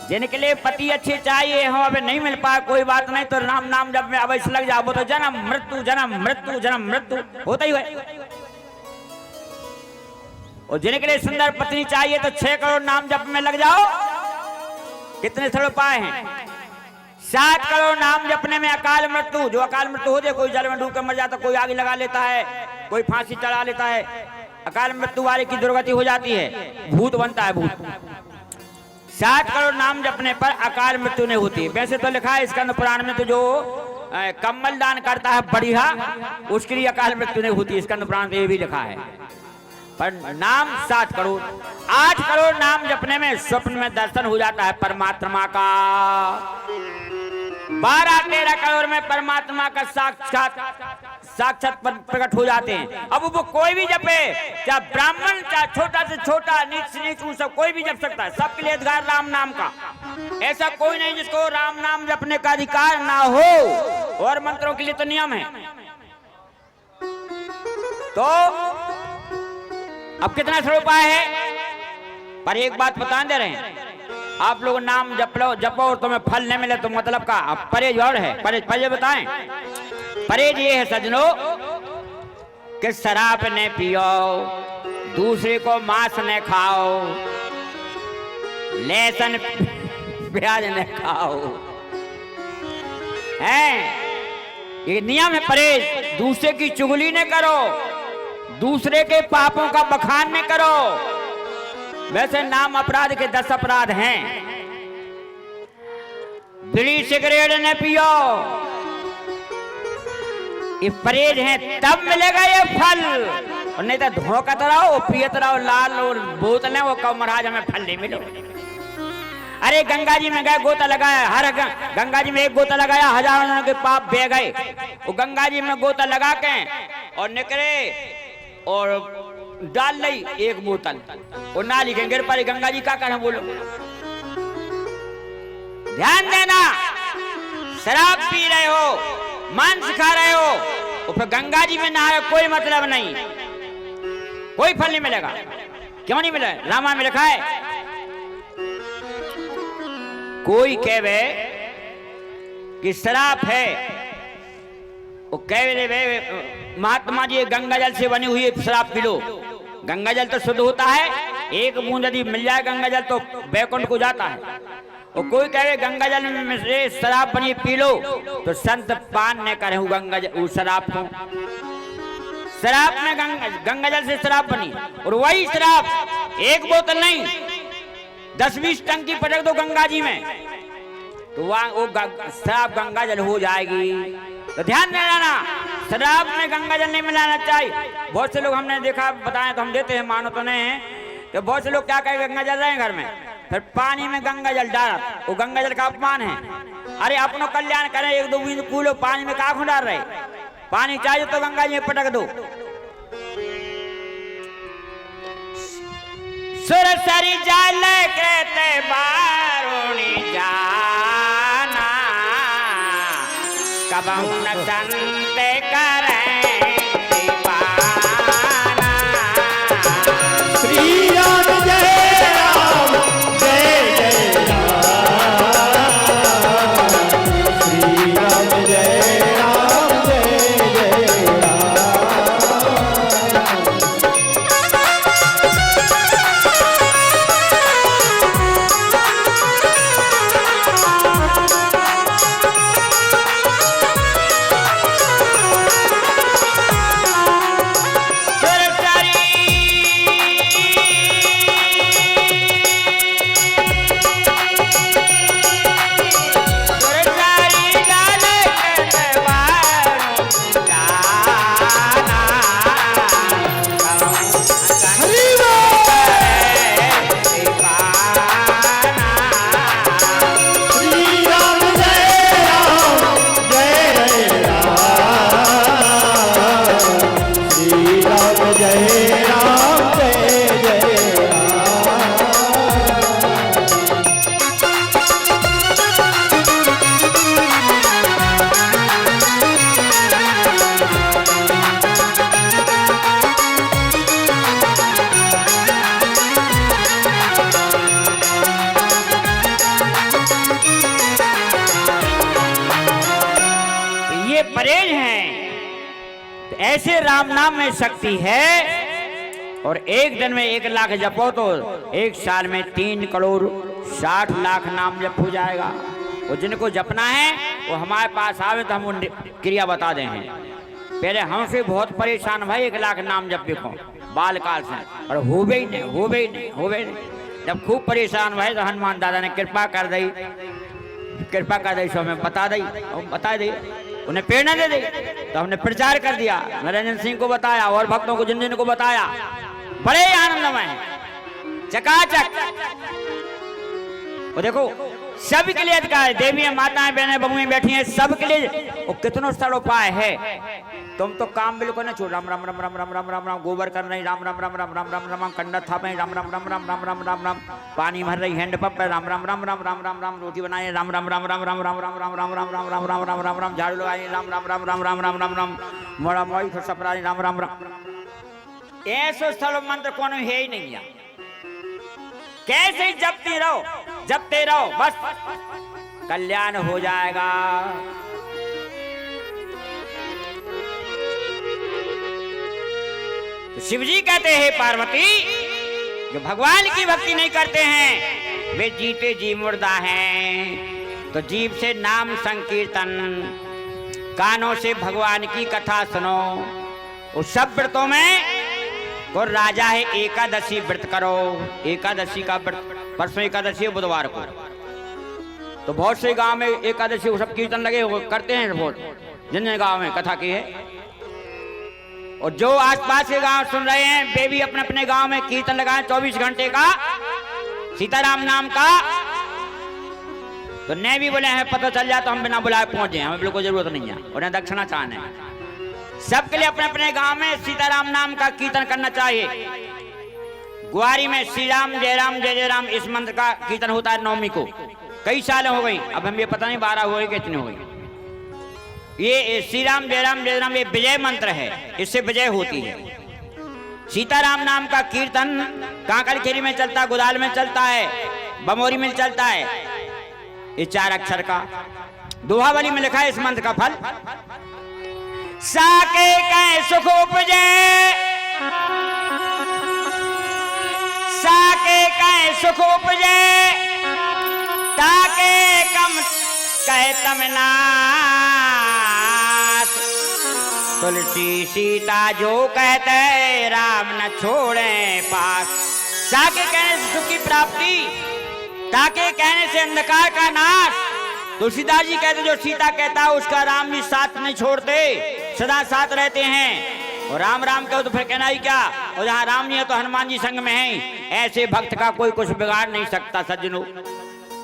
जिनके लिए पति अच्छे चाहिए हो, अब नहीं मिल पाए कोई बात नहीं, तो राम नाम जब में अवश्य लग जाओ, तो जन्म मृत्यु जन्म मृत्यु जन्म मृत्यु होता ही है। और जिनके लिए सुंदर पत्नी चाहिए तो 6 करोड़ नाम जप में लग जाओ। कितने सरल उपाय हैं? 7 करोड़ नाम जपने में अकाल मृत्यु, जो अकाल मृत्यु हो जाए, कोई जल में डूब कर मर जाता, कोई आग लगा लेता है, कोई फांसी चढ़ा लेता है, अकाल मृत्यु वाले की दुर्गति हो जाती है, भूत बनता है भूत। 7 करोड़ नाम जपने पर अकाल मृत्यु नहीं होती। वैसे तो लिखा है स्कंद पुराण में, तो जो कम्बल दान करता है बढ़िया, उसके लिए अकाल मृत्यु नहीं होती, स्कंद पुराण में ये भी लिखा है। पर नाम 7 करोड़, 8 करोड़ नाम जपने में स्वप्न में दर्शन हो जाता है परमात्मा का। 12-13 करोड़ में परमात्मा का साक्षात प्रकट हो जाते हैं। अब वो कोई भी जपे, चाहे ब्राह्मण, चाहे छोटा से छोटा, नीच से नीच, सब कोई भी जप सकता है। सबके लिए अधिकार राम नाम का, ऐसा कोई नहीं जिसको राम नाम जपने का अधिकार ना हो। और मंत्रों के लिए तो नियम है। तो अब कितना सरल उपाय है, पर एक बात बता दे रहे हैं, आप लोग नाम जपो और तुम्हें फल नहीं मिले तो मतलब का। अब परहेज और है, परहेज बताएं। परहेज ये है सजनों कि शराब न पियो, दूसरे को मांस न खाओ, लहसुन प्याज न खाओ, हैं? ये नियम है परहेज। दूसरे की चुगली न करो, दूसरे के पापों का बखान न करो। वैसे नाम अपराध के 10 अपराध हैं। बीड़ी सिगरेट न पियो, ये परहेज है, तब मिलेगा ये फल। और नहीं तो धोखा रहो, पियत रहो लाल और बोतलें, वो कहो महाराज हमें फल नहीं मिलो। अरे गंगा जी में गए, गोता लगाया, हर गंगा जी में एक गोता लगाया, हजारों जनों के पाप बह गए। वो गंगा जी में गोता लगा के और निकले और डाल ली एक बोतल, और नाली के गिर पड़ी। गंगा जी क्या करें बोलो? ध्यान देना, शराब पी रहे हो, मांस खा रहे हो, और फिर गंगा जी में नहा, कोई मतलब नहीं, कोई फल नहीं मिलेगा। क्यों नहीं मिलेगा? रामायण में लिखा है, कोई कहवे कि शराब है, वो कहे महात्मा जी गंगा जल से बनी हुई शराब पी लो। गंगा जल तो शुद्ध होता है, एक बूंद यदि मिल जाए गंगा जल तो बैकुंठ को जाता है। और कोई कहे गंगा जल में से शराब बनी पी लो, तो संत पान न करे गंगा जल, उस शराब को। शराब में गंगा जल से शराब बनी, और वही शराब एक बोतल नहीं 10-20 टंकी पटक दो गंगा जी में, तो वहां वो शराब गंगा जल हो जाएगी। तो ध्यान देना, शराब में गंगा जल नहीं मिलाना चाहिए। बहुत से लोग हमने देखा, बताएं तो हम देते हैं, मानो तो नहीं है, तो बहुत से लोग क्या कहेंगे, गंगा जल रहे घर में, फिर पानी में गंगा जल डाल, वो गंगा जल का अपमान है। अरे अपनो कल्याण करें, 1-2 बूंद कूलो, पानी में काखू डाल रहे, पानी चाहिए तो गंगा जी में पटक दो। सुरसरी जल कहते बारुणी जाना, कबहू न संत करें दीवाना। श्री राम जय राम जय जय राम, श्री राम जय राम जय जय राम। ऐसे राम नाम में शक्ति है। और एक दिन में 1 लाख जपो तो 1 साल में 3,60,00,000 नाम जप हो जाएगा। और जिनको जपना है वो हमारे पास आवे तो हम उन क्रिया बता दें। पहले हमसे बहुत परेशान भाई 1 लाख नाम जप देखो बाल काल से, और हो ही नहीं। जब खूब परेशान भाई तो हनुमान दादा ने कृपा कर दी सो हमें बता दी उन्हें प्रेरणा दे दी। तो हमने प्रचार कर दिया, नरेंद्र सिंह को बताया और भक्तों को जिन को बताया, बड़े आनंदमय चकाचक। वो देखो सबके लिए अधिकार है, देवियां माताएं बहनें बहुएं बैठी हैं सबके लिए। वो कितनों सरल उपाय है। तुम तो काम बिल्कुल ना छोड़, राम राम राम राम राम राम राम राम गोबर कर रही, राम राम राम राम राम राम राम राम कंडा थापे, राम राम राम राम राम राम राम राम पानी भर रही हैंड पंप, राम राम राम राम राम राम राम रोटी बनाए, राम राम राम राम राम राम राम राम राम राम राम राम राम राम राम राम झाड़ू लगाई, राम राम राम राम राम राम राम राम मोड़ा मोई सपरा, राम राम राम। ऐसे स्थल मंत्र कौन है ही नहीं है। कैसे जपते रहो बस कल्याण हो जाएगा। तो शिव जी कहते हैं पार्वती जो भगवान की भक्ति नहीं करते हैं वे जीते जी मुर्दा हैं। तो जीव से नाम संकीर्तन, कानों से भगवान की कथा सुनो। उस सब व्रतों में को राजा है एकादशी व्रत करो। एकादशी का व्रत, परसों एकादशी है बुधवार को, तो बहुत से गांव में एकादशी सब कीर्तन लगे करते हैं, बहुत जिन गांव में कथा की है। और जो आसपास के गांव सुन रहे हैं वे भी अपने अपने गांव में कीर्तन लगाएं 24 घंटे का सीताराम नाम का। तो ने भी बोले हैं पता चल जाए तो हम बिना बुलाए पहुंचे, हमें बिल्कुल जरूरत नहीं है। उन्हें दक्षिणा चाहने सबके लिए अपने अपने गांव में सीताराम नाम का कीर्तन करना चाहिए। ग्वारी में श्री राम जय राम इस मंत्र का कीर्तन होता है नवमी को। कई साल हो गई, अब हम ये पता नहीं 12 हुए कितने हो गई। ये श्री राम जय राम ये विजय मंत्र है, इससे विजय होती है। सीताराम नाम का कीर्तन कांकरखेड़ी में चलता है, गुदाल में चलता है, बमोरी में चलता है। ये 4 अक्षर का दोहावली में लिखा है इस मंत्र का फल। साके कै सुख उपजे, साके कै सुख उपजे, ताके कम कह तमना। तुलसी सीता जो कहते राम न छोड़े पास। साके कहने से सुख की प्राप्ति, ताके कहने से अंधकार का नाश। तुलसीदास जी कहते जो सीता कहता है उसका राम जी साथ नहीं छोड़ते, सदा साथ रहते हैं। और राम राम कहो तो फिर कहना ही क्या। और जहाँ राम जी है तो हनुमान जी संग में हैं। ऐसे भक्त का कोई कुछ बिगाड़ नहीं सकता। सज्जनों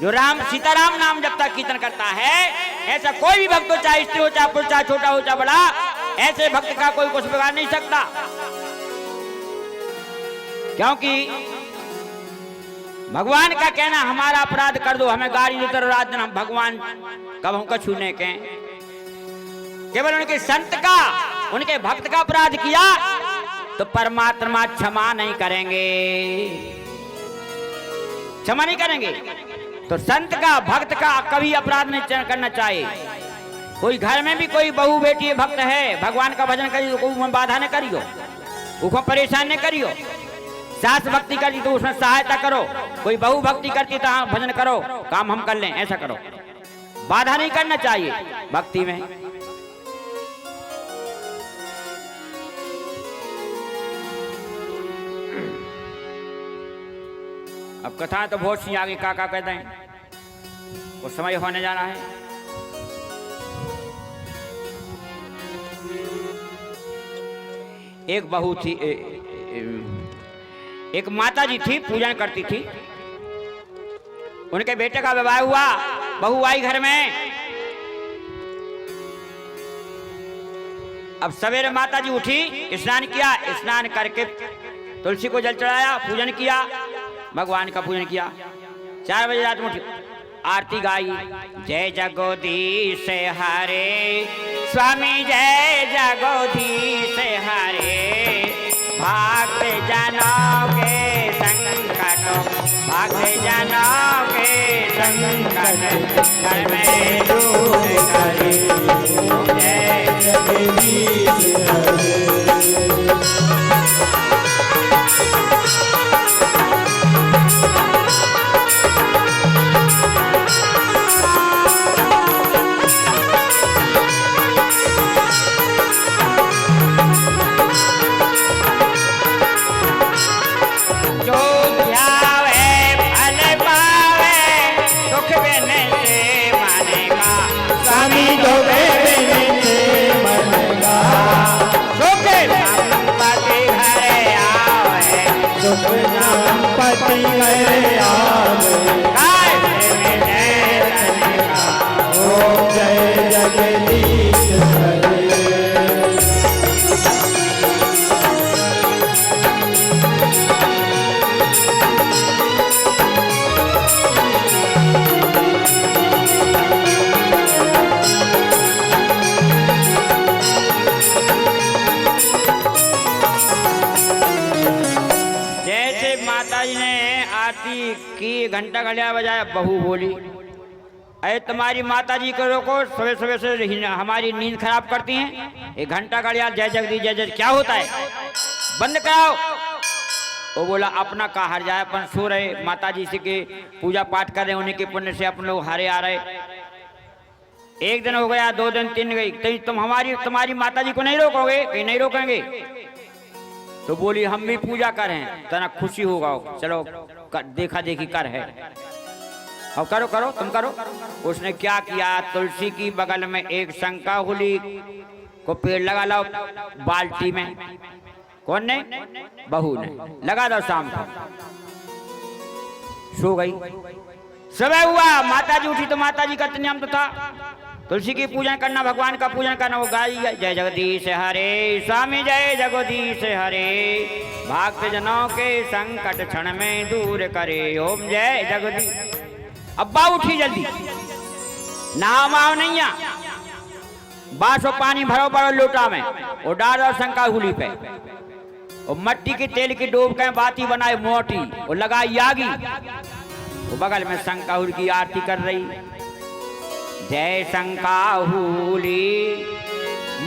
जो राम सीताराम नाम जब तक कीर्तन करता है, ऐसा कोई भी भक्त हो, चाहे स्त्री हो चाहे पुरुष, चाहे छोटा हो चाहे बड़ा, ऐसे भक्त का कोई कुछ बिगाड़ नहीं सकता। क्योंकि भगवान का कहना हमारा अपराध कर दो, हमें गाड़ी देते रहो रात दिन, हम भगवान कब हमको छूने के। केवल उनके संत का, उनके भक्त का अपराध किया तो परमात्मा क्षमा नहीं करेंगे, क्षमा नहीं करेंगे। तो संत का भक्त का कभी अपराध नहीं करना चाहिए। कोई घर में भी कोई बहू बेटी भक्त है, भगवान का भजन करियो, कोई बाधा न करियो, उसको परेशान न करियो। सास भक्ति करती तो उसमें सहायता करो, कोई बहू भक्ति करती तो हाँ भजन करो, काम हम कर लें, ऐसा करो। बाधा नहीं करना चाहिए भक्ति में। अब कथा तो बहुत सी आगे काका कहते हैं, वो समय होने जाना है। एक बहू थी, एक माता जी थी, पूजन करती थी। उनके बेटे का विवाह हुआ, बहू आई घर में। अब सवेरे माता जी उठी, स्नान किया, स्नान करके तुलसी को जल चढ़ाया, पूजन किया, भगवान का पूजन किया। 4 बजे रात में उठी, आरती गाई। जय जगदीश हरे स्वामी, जय जगदीश हरे। भक्त जनों के संकटों, भक्त जनों के संकट क्षण में दूर करे। जय जगदीश हरे। जो ध्यावे फल पावे, दुख बिन से मानेगा। स्वामी जो बेबे से मनेगा। सुख संपत्ति घर आवे, सुख संपत्ति घर आवे। काश में जय रहेगा। ओम जय जगदीश हरे। जैसे माताजी ने आरती की, घंटा घड़िया बजाया, बहू बोली, अरे तुम्हारी माताजी को रोको, सुबह सुबह से हमारी नींद खराब करती हैं। एक घंटा घड़िया जय जगदीश जय जय क्या होता है, बंद कराओ। वो बोला अपना का हर जाए, अपन सो रहे, माताजी से के पूजा पाठ कर रहे, उन्हीं के पुण्य से अपन लोग हारे आ रहे। एक दिन हो गया, 2 दिन 3 गई, तो तुम तुम्हारी माताजी को नहीं रोकोगे? कहीं नहीं रोकेंगे। तो बोली हम भी पूजा करें, तना खुशी होगा, चलो देखा देखी कर है। अब करो करो तुम करो। उसने क्या किया, तुलसी की बगल में एक शंकाहुली को पेड़ लगा लो बाल्टी में। कौन ने? बहू ने। लगा दो, शाम को सो गई। सुबह हुआ, माताजी उठी तो माताजी का नियम तो था तुलसी की पूजन करना, भगवान का पूजन करना। वो गाई जय जगदीश हरे, स्वामी जय जगदीश हरे, भक्त जनों के संकट क्षण में दूर करे। ओम जय जगदीश। अब्बा उठी जल्दी, नाव माव नहीं आ, बास और पानी भरो बड़ो लोटा में और डाल दो शंकाहुली पे, और मट्टी के तेल की डोब के बाती बनाए मोटी और लगाई आगी। वो बगल में शंकाहुल की आरती कर रही। जय शंकाहुली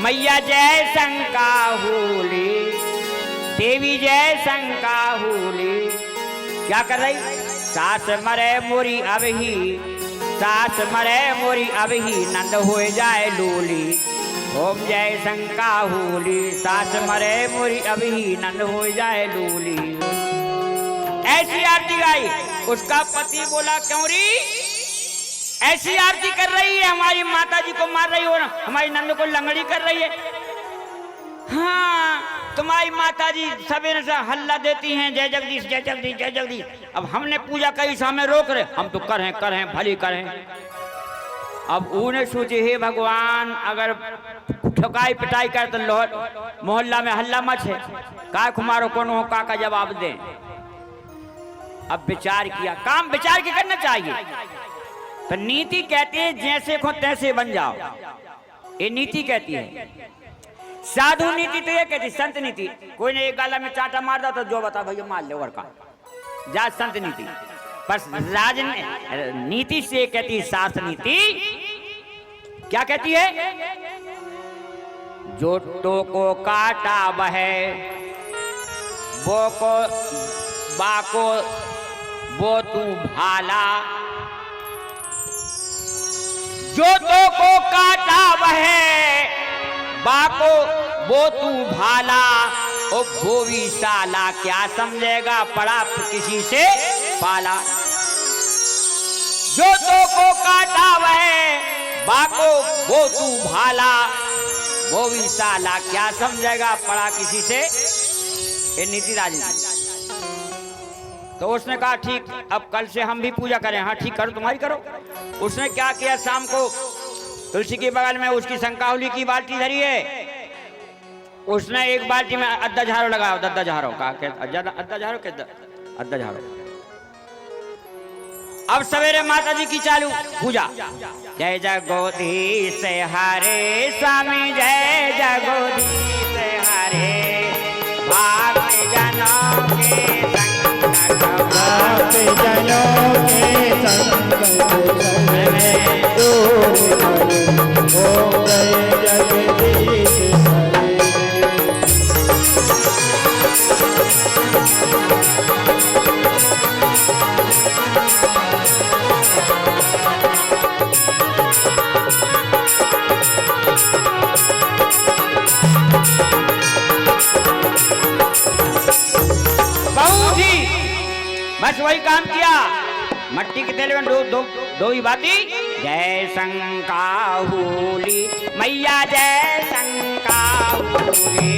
मैया, जय शंकाहुली देवी, जय शंकाहुली। क्या कर रही? सास मरे मोरी अबही, सास मरे मोरी अबही, नंद हो जाए लूली। ओम जय शंकाहुली, सास मरे मोरी अबही, नंद हो जाए लूली। ऐसी आरती गाई। उसका पति बोला क्यों री ऐसी आरती कर रही है, हमारी माता जी को मार रही हो ना, हमारी नंद को लंगड़ी कर रही है। हाँ, तुम्हारी माता जी सवेरे से हल्ला देती हैं जय जगदीश जय जगदीश जय जगदीश। अब हमने पूजा करी, हमें रोक रहे, हम तो करें भली करें। अब उन्हें सोचे हे भगवान, अगर ठोकाई पिटाई कर तो मोहल्ला में हल्ला मच है, का कुमारो कौन हो का जवाब दें। अब विचार किया, काम विचार के करना चाहिए। तो नीति कहती है जैसे को तैसे बन जाओ, ये नीति कहती है। साधु नीति तो ये कहती, संत नीति कोई ने एक गाला में चाटा मार दो तो जो बता भैया मार ले और का जा, संत नीति। बस नीति से कहती शास्त्र नीति क्या कहती है? जो तो को काटा बहे वो को बाको वो तू भाला, जो तो को काटा बहे बाको वो तू भाला, ओ भोवी साला क्या समझेगा पड़ा किसी से पाला। जो तो को काटा वह बाको वो तू भाला, भोवी साला क्या समझेगा पड़ा किसी से। ये नीति राजनीति। तो उसने कहा ठीक, अब कल से हम भी पूजा करें। हाँ ठीक, करो तुम्हारी करो। उसने क्या किया, शाम को तुलसी के बगल में उसकी शंकाहुली की बाल्टी धरी है, उसने एक बाल्टी में अद्धा झाड़ू लगाया, अद्धा झाड़ू का अद्धा झाड़ू के अद्धा झाड़ू। अब सवेरे माता जी की चालू पूजा। जय जगदीश हरे स्वामी, जय जगदीश हरे, भक्त जनों के संकट जनों के संकट बस वही काम किया, मट्टी के तेल में दो ही बाती। जय शंकाहुली मैया जय शंकाहुली,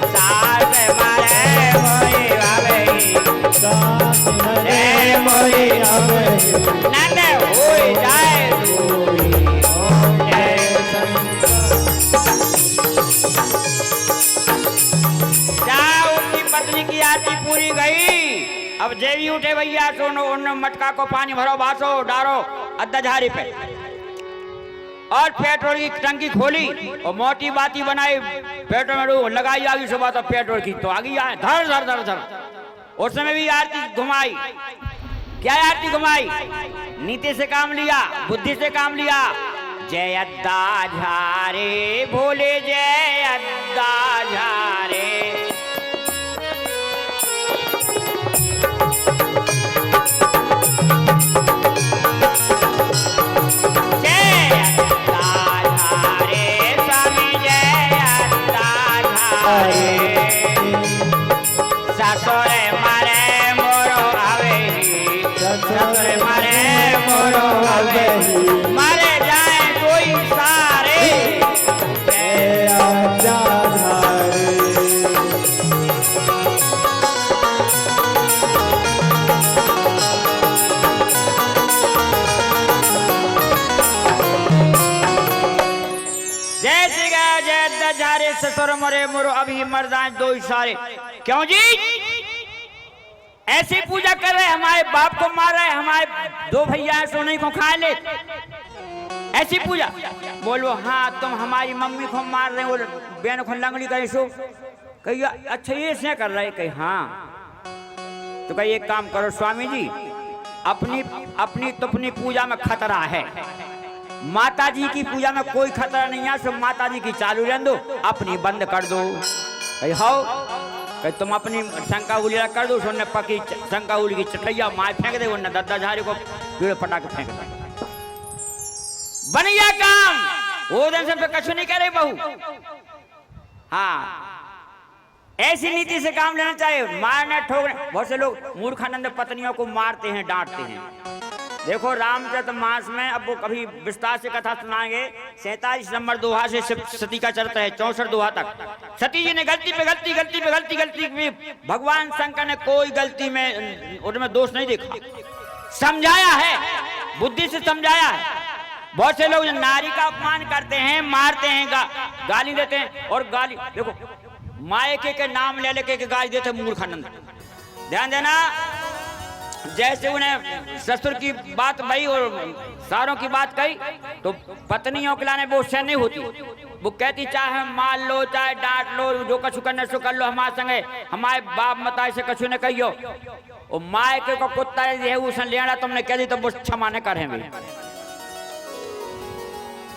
सास मारे मोरी आवे, जय मोरी आवे, नंद होई जाए दूरी, जय जाओ की पत्नी की आरती पूरी गई। अब जेवी उठे भैया सोनो उन मटका को पानी भरो बासो डारो अद्धा झाड़ी पे, और पेट्रोल की टंकी खोली और मोटी बाती बनाई, पेट्रोल में लगाई आगी सुबह तो पेट्रोल की तो आगी आए धर धर धर धर। उस समय भी आरती घुमाई। क्या आरती घुमाई? नीति से काम लिया, बुद्धि से काम लिया। जय अद्दा झारे भोले जय अद्दा झारे, ससुरे मारे मोरो आवे, ससुरे मारे मोरो आवे, मारे जाए कोई सारे, जय अद्दा झारे। जय श्री गया जय अद्दा झारे, ससुर मरे मोरो अभी मर जाए दो ही सारे। क्यों जी? ऐसी पूजा कर रहे, हमारे बाप को मार रहे, हमारे दो भैया सोने को खा ले, ऐसी पूजा। बोलो हाँ तुम हमारी मम्मी को मार रहे हो, बहन को लंगड़ी करे सो, कही अच्छा ये से कर रहे, कही हाँ। तो कही एक काम करो स्वामी जी, अपनी तुपनी पूजा में खतरा है, माता जी की पूजा में कोई खतरा नहीं है, सब माता जी की चालू रहने दो, अपनी बंद कर दो। कही हाउ, कही तुम अपनी शंका उली कर दो, सोने पकी शंका उली की चटैया मार फेंक दे, वरना दद्दा झारी को कीड़े फटाके फेंक दे, बन गया काम। वो दिन से कछु नहीं करे बहू। हाँ ऐसी नीति से काम लेना चाहिए, मारना ठोकना। बहुत से लोग मूर्खानंद पत्नियों को मारते हैं, डांटते हैं। देखो रामचरित मास में, अब वो कभी विस्तार से कथा सुनाएंगे, 47 नंबर दोहा से सती का चरित्र है, 64 दोहा तक। सती जी ने गलती पे गलती में भगवान शंकर ने कोई गलती में उनमें दोष नहीं देखा, समझाया है, बुद्धि से समझाया है। बहुत से लोग नारी का अपमान करते हैं, मारते हैं, गाली देते हैं, और गाली देखो मायके के नाम ले लेके गाली देते मूर्खानंद। ध्यान देना, जैसे उन्हें ससुर की बात भई और सारों की बात कही, तो पत्नियों के लाने वो सहन नहीं होती। वो कहती चाहे मार लो, चाहे डांट लो, जो कछु करना सो कर लो, हमारे संगे हमारे बाप मताए से कछु ने कहियो। और मायके को कुत्ता है उसने लेना तुमने कह दी तो वो क्षमा न करें।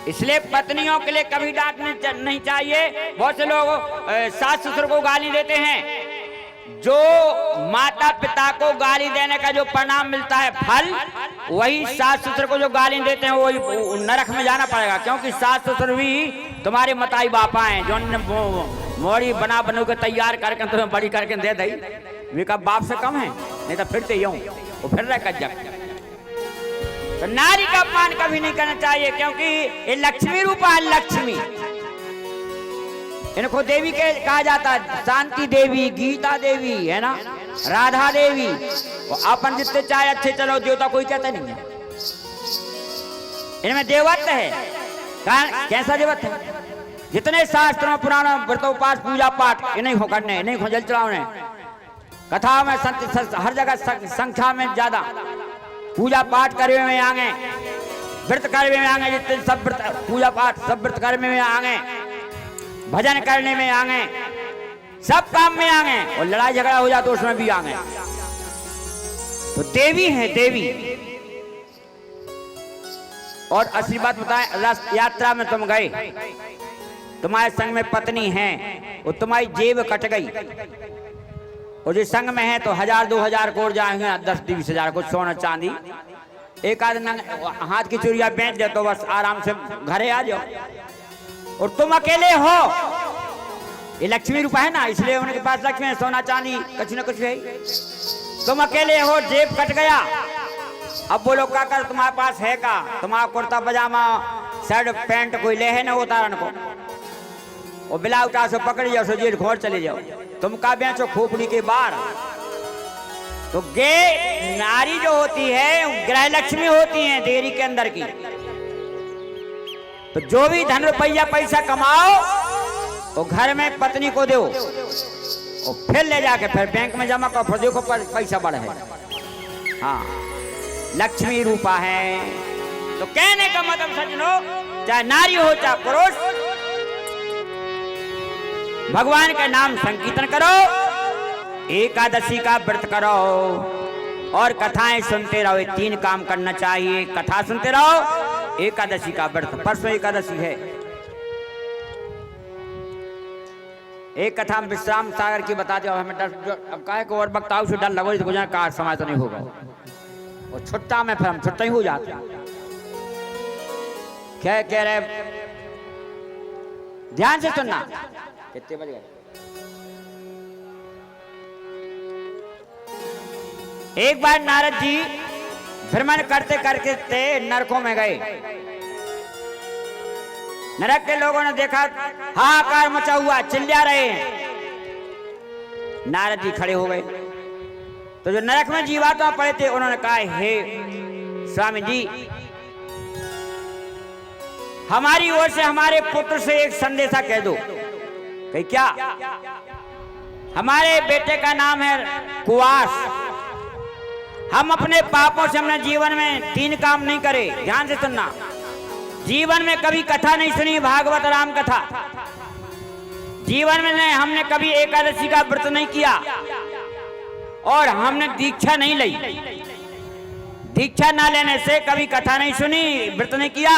इसलिए पत्नियों के लिए कभी डांट नहीं चाहिए। बहुत से लोग सास ससुर को गाली देते हैं, जो माता पिता को गाली देने का जो परिणाम मिलता है फल, वही सास ससुर को जो गाली देते हैं वो नरक में जाना पड़ेगा। क्योंकि सास ससुर भी तुम्हारे मताई बापा हैं, जो मोरी बना के तैयार करके तुम्हें बड़ी करके दे दी, वे का बाप से कम है, नहीं तो फिर यूं वो फिर रहे कज्जक। तो नारी का अपमान कभी नहीं करना चाहिए, क्योंकि ये लक्ष्मी रूपा है, लक्ष्मी। इनको देवी के कहा जाता है, शांति देवी, गीता देवी है ना, राधा देवी। अपन जितने चाहे अच्छे चलो, देवता कोई कहता नहीं है। इनमें देवत्व है। कैसा देवत्व है? जितने शास्त्रों पुराणों व्रतोपास पूजा पाठ इन्हीं को करने, इन्हीं को जल चढ़ाने, कथा में हर जगह संख्या में ज्यादा पूजा पाठ करने में आगे, व्रत करने में आगे, जितने सब व्रत पूजा पाठ सब व्रत करने में आगे, भजन करने में आगे, सब काम में आगे, और लड़ाई झगड़ा हो जाए तो उसमें भी आगे। तो देवी है देवी। और असली बात बताएं, रथ यात्रा में तुम गए, तुम्हारे संग में पत्नी है, और तुम्हारी जेब कट गई, और जो संग में है तो 1000-2000 कोड़ जाएंगे, 10-20 हजार को सोना चांदी, एक आध हाथ की चूड़िया बेच दे तो बस आराम से घरे आ जाओ। और तुम अकेले हो, ये लक्ष्मी रूपा है ना, इसलिए उनके पास लक्ष्मी है, सोना चांदी कुछ न कुछ है। तुम अकेले हो, जेब कट गया। अब बोलो काकर तुम्हारे पास है का? तुम्हारा कुर्ता पजामा शर्ट पैंट कोई ले है ना उतारन को, वो बिला उठा से पकड़ जाओ, सो जेल घोर चले जाओ। तुम का बेचो खोपड़ी के बाहर। तो गे नारी जो होती है गृह लक्ष्मी होती है देरी के अंदर की। तो जो भी धन रुपया पैसा कमाओ वो घर में पत्नी को दो और फिर ले जाके फिर बैंक में जमा करो, फिर देखो पैसा बढ़े। हाँ, लक्ष्मी रूपा है। तो कहने का मतलब सज्जनों, चाहे नारी हो चाहे पुरुष, भगवान का नाम संकीर्तन करो, एकादशी का व्रत करो और कथाएं सुनते रहो। ये 3 काम करना चाहिए, कथा सुनते रहो, एकादशी का व्रत। परसों एकादशी है। एक कथा विश्राम सागर की बताते हो हमें डर, अब काहे को और वक्ताओं से डर लगो तो कार समाज तो नहीं होगा, और छुट्टा में फिर हम छुट्टा ही हो जाते। क्या कह रहे, ध्यान से सुनना। कितने बज गए? एक बार नारद जी भ्रमण करते करते नरकों में गए। नरक के लोगों ने देखा हाहाकार मचा हुआ, चिल्ला रहे हैं। नारद जी खड़े हो गए। तो जो नरक में जीवात्मा पड़े थे उन्होंने कहा, हे स्वामी जी, हमारी ओर से हमारे पुत्र से एक संदेशा कह दो। कही क्या? हमारे बेटे का नाम है कुवास। हम अपने पापों से हमने जीवन में 3 काम नहीं करे। ध्यान से सुनना। जीवन में कभी कथा नहीं सुनी, भागवत राम कथा। जीवन में हमने कभी एकादशी का व्रत नहीं किया और हमने दीक्षा नहीं ली। दीक्षा ना लेने से कभी कथा नहीं सुनी, व्रत नहीं किया।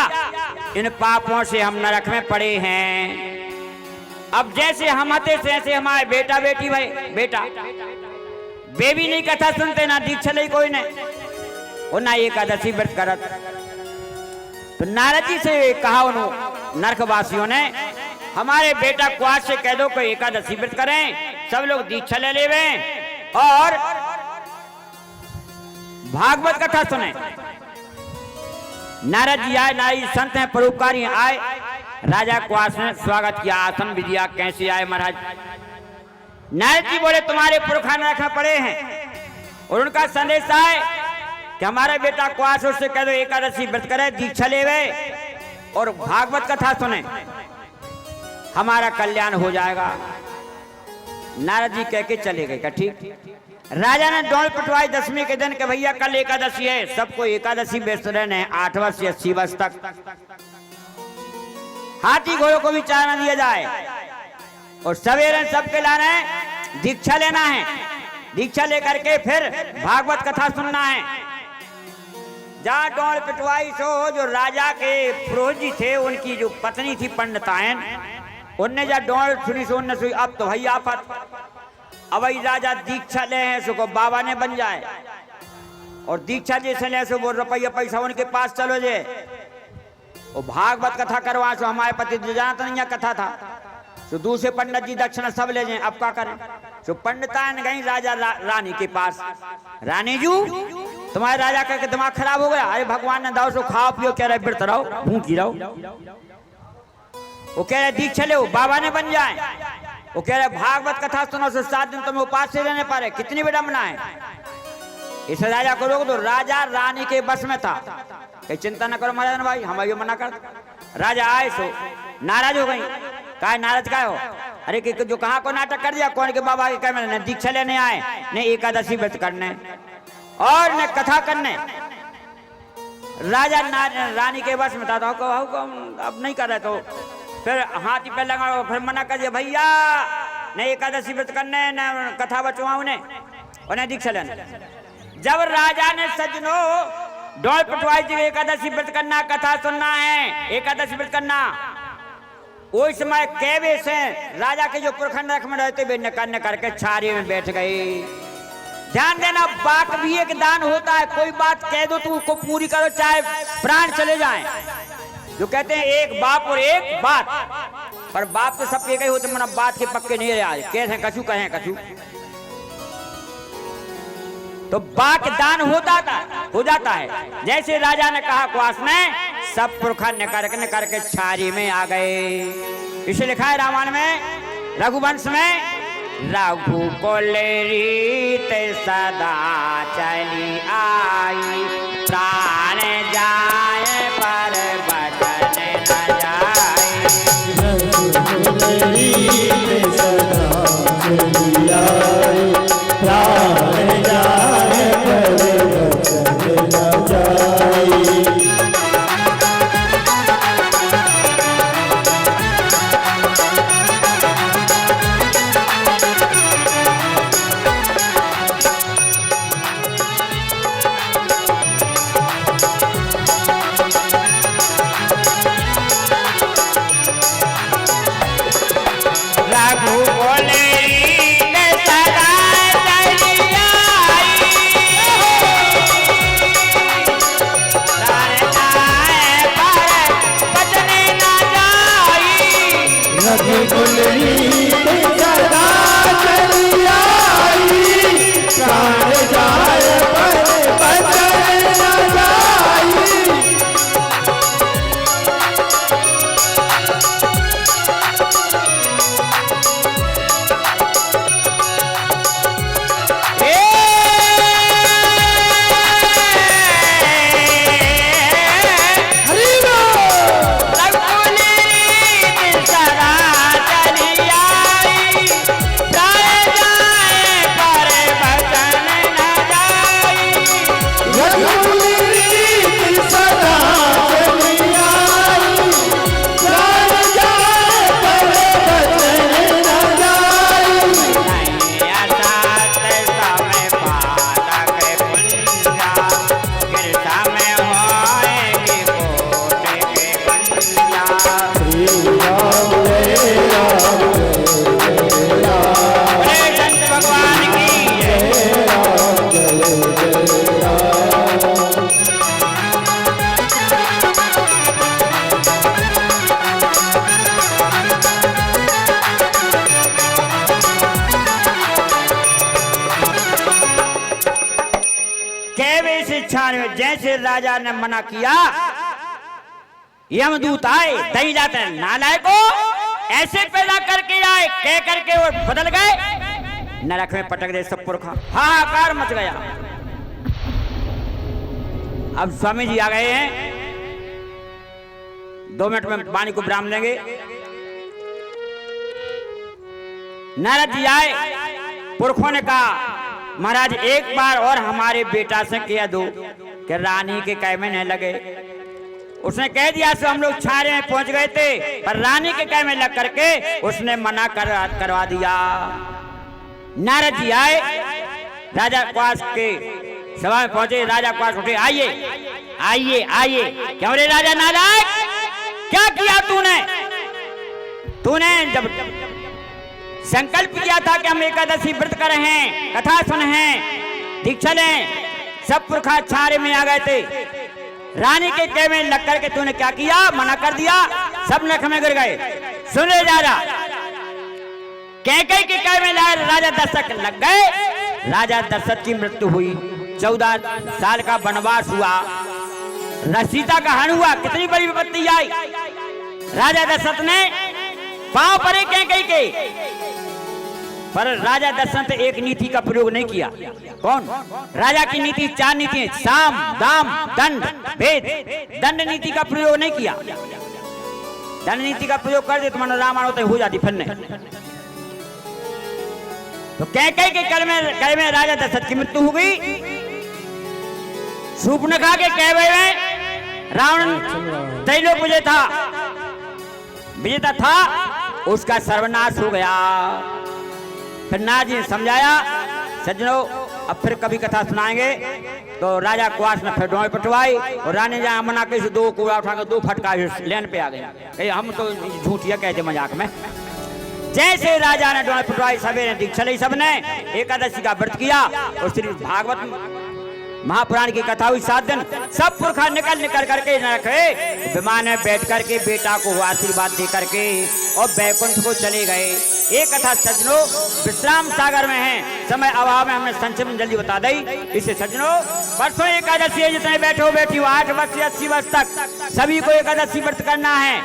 इन पापों से हम नरक में पड़े हैं। अब जैसे हम आते से ऐसे हमारे बेटा बेटी भाई, बेटा बेबी नहीं कथा सुनते, ना दीक्षा ले कोई ने, और ना एकादशी व्रत करत। तो नारद जी से कहा उन्होंने नरकवासियों ने, हमारे बेटा कुआस से कह दो कि एकादशी व्रत करें, सब लोग दीक्षा ले लेवे और भागवत कथा सुने। नारद जी आए, नारद संत हैं, परोपकारी आए। राजा कुआस ने स्वागत किया, आसन भी दिया। कैसे आए महाराज? नारद जी बोले, तुम्हारे पुरखा रखना पड़े हैं और उनका संदेश आए कि हमारा बेटा कुआस उससे कह दो एकादशी व्रत करे, दीक्षा लेवे और भागवत कथा सुने, हमारा कल्याण हो जाएगा। नारद जी कह के चले गए। ठीक। राजा ने दौड़ पिटवाई 10वीं के दिन के भैया कल एकादशी है, सबको एकादशी व्यस्त रहने 8 वर्ष से 80 वर्ष तक। हाथी घोड़ों को भी चारा दिया जाए और सवेरे सबके लाना है, दीक्षा लेना है। दीक्षा लेकर के फिर भागवत कथा सुनना है। जहां डोर पिटवाई सो जो राजा के पुरोहित जी थे, उनकी जो पत्नी थी पंडितायन, उनने जब डोर सुनी सो उनने सुनी, अब तो भई आफत, अब राजा दीक्षा ले हैं सो को बाबा ने बन जाए और दीक्षा जैसे ले सो वो रुपया पैसा उनके पास चलो जे, वो भागवत कथा करवा सो हमारे पति जानता नहीं कथा था, तो दूसरे पंडित जी दक्षिणा सब ले जाए। अब क्या करें? तो पंडितायन गई राजा रानी के पास, रानी जू तुम्हारे राजा का दिमाग खराब हो गया, अरे भगवान ने दाओ सो खाओ पियो, कह रहे व्रत रहो, भूखी रहो। वो कह रहे दीक्षा ले, बाबा ने बन जाए। वो कह रहे भागवत कथा सुनो सो 7 दिन तुम्हें उपास से रहने पारे, कितनी विडम्बना है। इस राजा को रोक दो। राजा रानी के बस में था, कहीं चिंता न करो महाराज भाई, हम ये मना कर। राजा आए सो नाराज हो गई। कहा नाराज का हो? अरे कि जो कहा को नाटक कर दिया, कौन के बाबा के कह में दीक्षा लेने आए, ने एकादशी व्रत करने और ने कथा करने। राजा रानी के बस में था, तो अब नहीं कर रहे, तो फिर हाथी पे लगा, फिर मना कर दिया, भैया ने एकादशी व्रत करने, न कथा बचवा उन्हें दीक्षा लेने। जब राजा ने सजनो डोल पटवाई थी, एकादशी व्रत करना, कथा सुनना है, एकादशी व्रत करना, उस समय केवे से राजा के जो पुरखंड रख में रहते वे नकन्न करके छारी में बैठ गए। ध्यान देना, बात भी एक दान होता है। कोई बात कह दो तो उसको पूरी करो, चाहे प्राण चले जाएं। जो कहते हैं एक बाप और एक बात, पर बाप तो सब एक ही होते, मना बात के पक्के नहीं रहे। कैसे कछु कहें कछु। तो बाक दान हो जाता है। जैसे राजा ने कहा क्वास ने सब पुरखा निकर के छारी में आ गए। इसे लिखा है रामायण में, रघुवंश में, रघु को रीत सदा चली आई, प्राण जाए पर बचन न जाए। प्राण जाए पर बचन न जाए। जैसे राजा ने मना किया, यमदूत आए, दही जाते नालायको ऐसे पैदा करके आए, कह करके वो बदल गए, नरक में पटक दे सब पुरखा, हाहाकार मच गया। अब स्वामी जी आ गए हैं, 2 मिनट में वाणी को विराम देंगे। नारद जी आए, पुरखों ने कहा महाराज एक बार और हमारे बेटा से कह दो कि रानी के कह में नहीं लगे। उसने कह दिया सो हम लोग छारे में पहुंच गए थे, पर रानी के कह में लग करके उसने मना करवा दिया। नारद जी आए, राजा क्वास के सभा में पहुंचे। राजा क्वास उठे, आइए आइए आइए। क्यों रे राजा नालायक, क्या किया तूने जब संकल्प किया था कि हम एकादशी व्रत कर रहे हैं, कथा सुन हैं, दीक्षा लें, सब पुरखा छारे में आ गए थे, रानी के कह में लग करके तूने क्या किया, मना कर दिया, सब नख में गिर गए। सुन ले राजा, कैकेयी के कह में राजा दशरथ लग गए। राजा दशरथ की मृत्यु हुई, 14 साल का वनवास हुआ, सीता का हरण हुआ, कितनी बड़ी विपत्ति आई। राजा दशरथ ने पांव पड़े कैकेयी के, पर राजा दशरथ एक नीति का प्रयोग नहीं किया। कौन? राजा की नीति 4 नीति है, साम दाम दंड भेद। दंड नीति का प्रयोग नहीं किया। दंड नीति का प्रयोग कर दे तो मन रामायण होते हो जाती फिर नहीं। तो कैकेयी के कह में राजा दशरथ की मृत्यु हो गई। शूर्पणखा के कह में रावण त्रैलोक विजेता था, उसका सर्वनाश हो गया। फिर नारद जी ने समझाया, सज्जनों अब फिर कभी कथा सुनाएंगे। तो राजा क्वास ने फिर डोंय पटवाई और रानी जहाँ मना के 2 कूड़ा उठाकर 2 फटका लेन पे आ गए। हम तो झूठिया कहते मजाक में। जैसे राजा ने डोंय पटवाई, सवेरे दीक्षा ली, सबने एकादशी का व्रत किया और श्री भागवत महापुराण की कथा हुई 7 दिन। सब पुरखा निकल करके न रखे, विमान में बैठ करके बेटा को आशीर्वाद दे करके और बैकुंठ को चले गए। एक कथा सज्जनों विश्राम सागर में है, समय अभाव में हमने संक्षेप में जल्दी बता दी। इसे सज्जनों परसों एकादशी है, जितने बैठे हो बैठी हो 8 वर्ष से 80 वर्ष तक सभी को एकादशी व्रत करना है।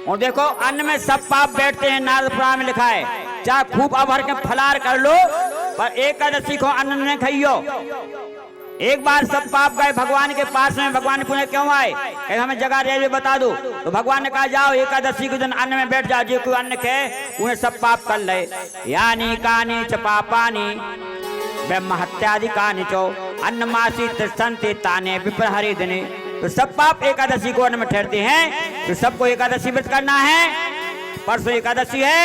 और देखो अन्न में सब पाप बैठते हैं, नारद पुराण में लिखा है, चाहे खूब अभर के फलार कर लो पर एकादशी को अन्न न खाइयो। एक बार सब पाप गए भगवान के पास में, भगवान ने पूछा क्यों आए, कहे हमें जगह रह बता दो। तो भगवान ने कहा जाओ एकादशी के दिन अन्न में बैठ जाओ, जो कोई अन्न खाए उन्हें सब पाप कर ले। यानी कानी च पापानी ब्रह्म हत्यादि कानी चो अन्नमासी तिष्ठन्ति ताने विप्रहरि दिने। तो सब पाप एकादशी को अन्न में ठहरते हैं, तो सबको एकादशी व्रत करना है। परसों एकादशी है।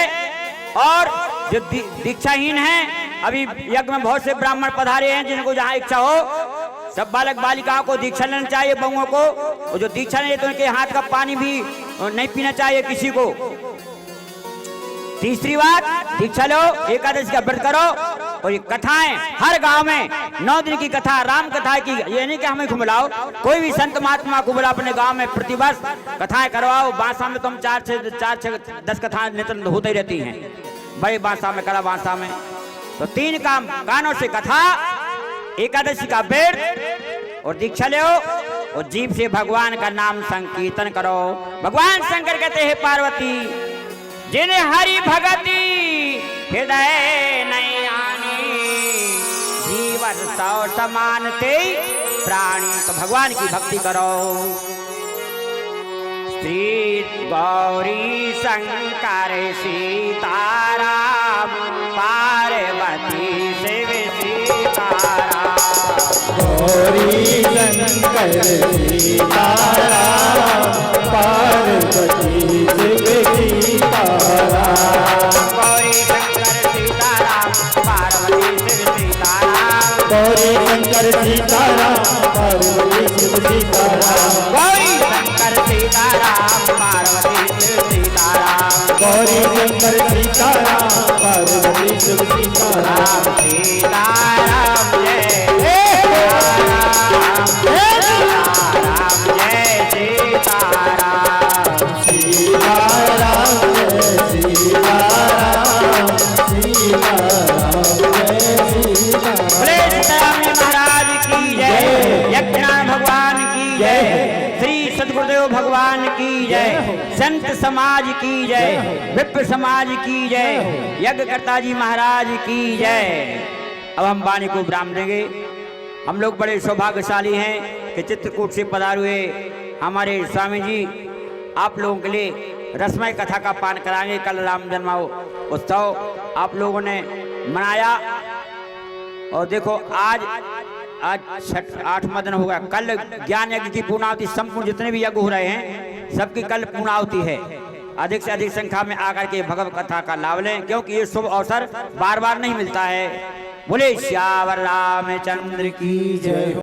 और जो दीक्षाहीन है, अभी यज्ञ में बहुत से ब्राह्मण पधारे हैं, जिनको जहाँ इच्छा हो सब बालक बालिकाओं को दीक्षा लेना चाहिए, बहुओं को। और जो दीक्षा नहीं है तो उनके हाथ का पानी भी नहीं पीना चाहिए किसी को। तीसरी बात, दीक्षा लो, एकादशी का व्रत करो। और ये कथाएं हर गांव में 9 दिन की कथा, राम कथा की, ये नहीं कि हमें घुमलाओ, कोई भी संत महात्मा को बुला अपने गांव में प्रतिवर्ष कथाएं करवाओ। बांसा में तुम 4 से 10 कथाएं निरंतर होती रहती हैं, बड़े बांसा में, कड़ा बांसा में। तो 3 काम, कानों से कथा, एकादशी का व्रत और दीक्षा लो, और जीभ से भगवान का नाम संकीर्तन करो। भगवान शंकर कहते हैं पार्वती जिन्हें हरि भगति हृदय नहीं आनी, जीवन सौ समान ते प्राणी। तो भगवान की भक्ति करो। श्री गौरी शंकर सीताराम पार्वती शिव सीताराम। गौरी शंकर सीताराम पार्वती शिव सीताराम। गौरी शंकर सीताराम पार्वती शिव सीताराम। गौरी शंकर सीताराम पार्वती शिव सीताराम। गौरी शंकर सीताराम पार्वती शिव सीताराम। गौरी शंकर सीताराम पार्वती शिव सीताराम। सीताराम जय राम, सीताराम जय सीताराम। सीताराम जय सीताराम, सीताराम जय सीताराम। बोले सीताराम महाराज की जय, यज्ञनाथ भगवान की जय, श्री सद्गुरुदेव भगवान की जय, संत समाज की जय, विप्र समाज की जय, यज्ञकर्ता जी महाराज की जय। अब हम वाणी को विराम देंगे। हम लोग बड़े सौभाग्यशाली हैं कि चित्रकूट से पधारे हुए हमारे स्वामी जी आप लोगों के लिए रसमय कथा का पान कराएंगे। कल राम जन्म उत्सव आप लोगों ने मनाया, और देखो आज 8वां दिन हो गया। कल ज्ञान यज्ञ की पूर्णावती, संपूर्ण जितने भी यज्ञ हो रहे हैं सबकी कल पूर्णावती है। अधिक से अधिक संख्या में आकर के भगवत कथा का लाभ लें, क्योंकि ये शुभ अवसर बार बार नहीं मिलता है। बोले श्यावर रामचंद्र की जय।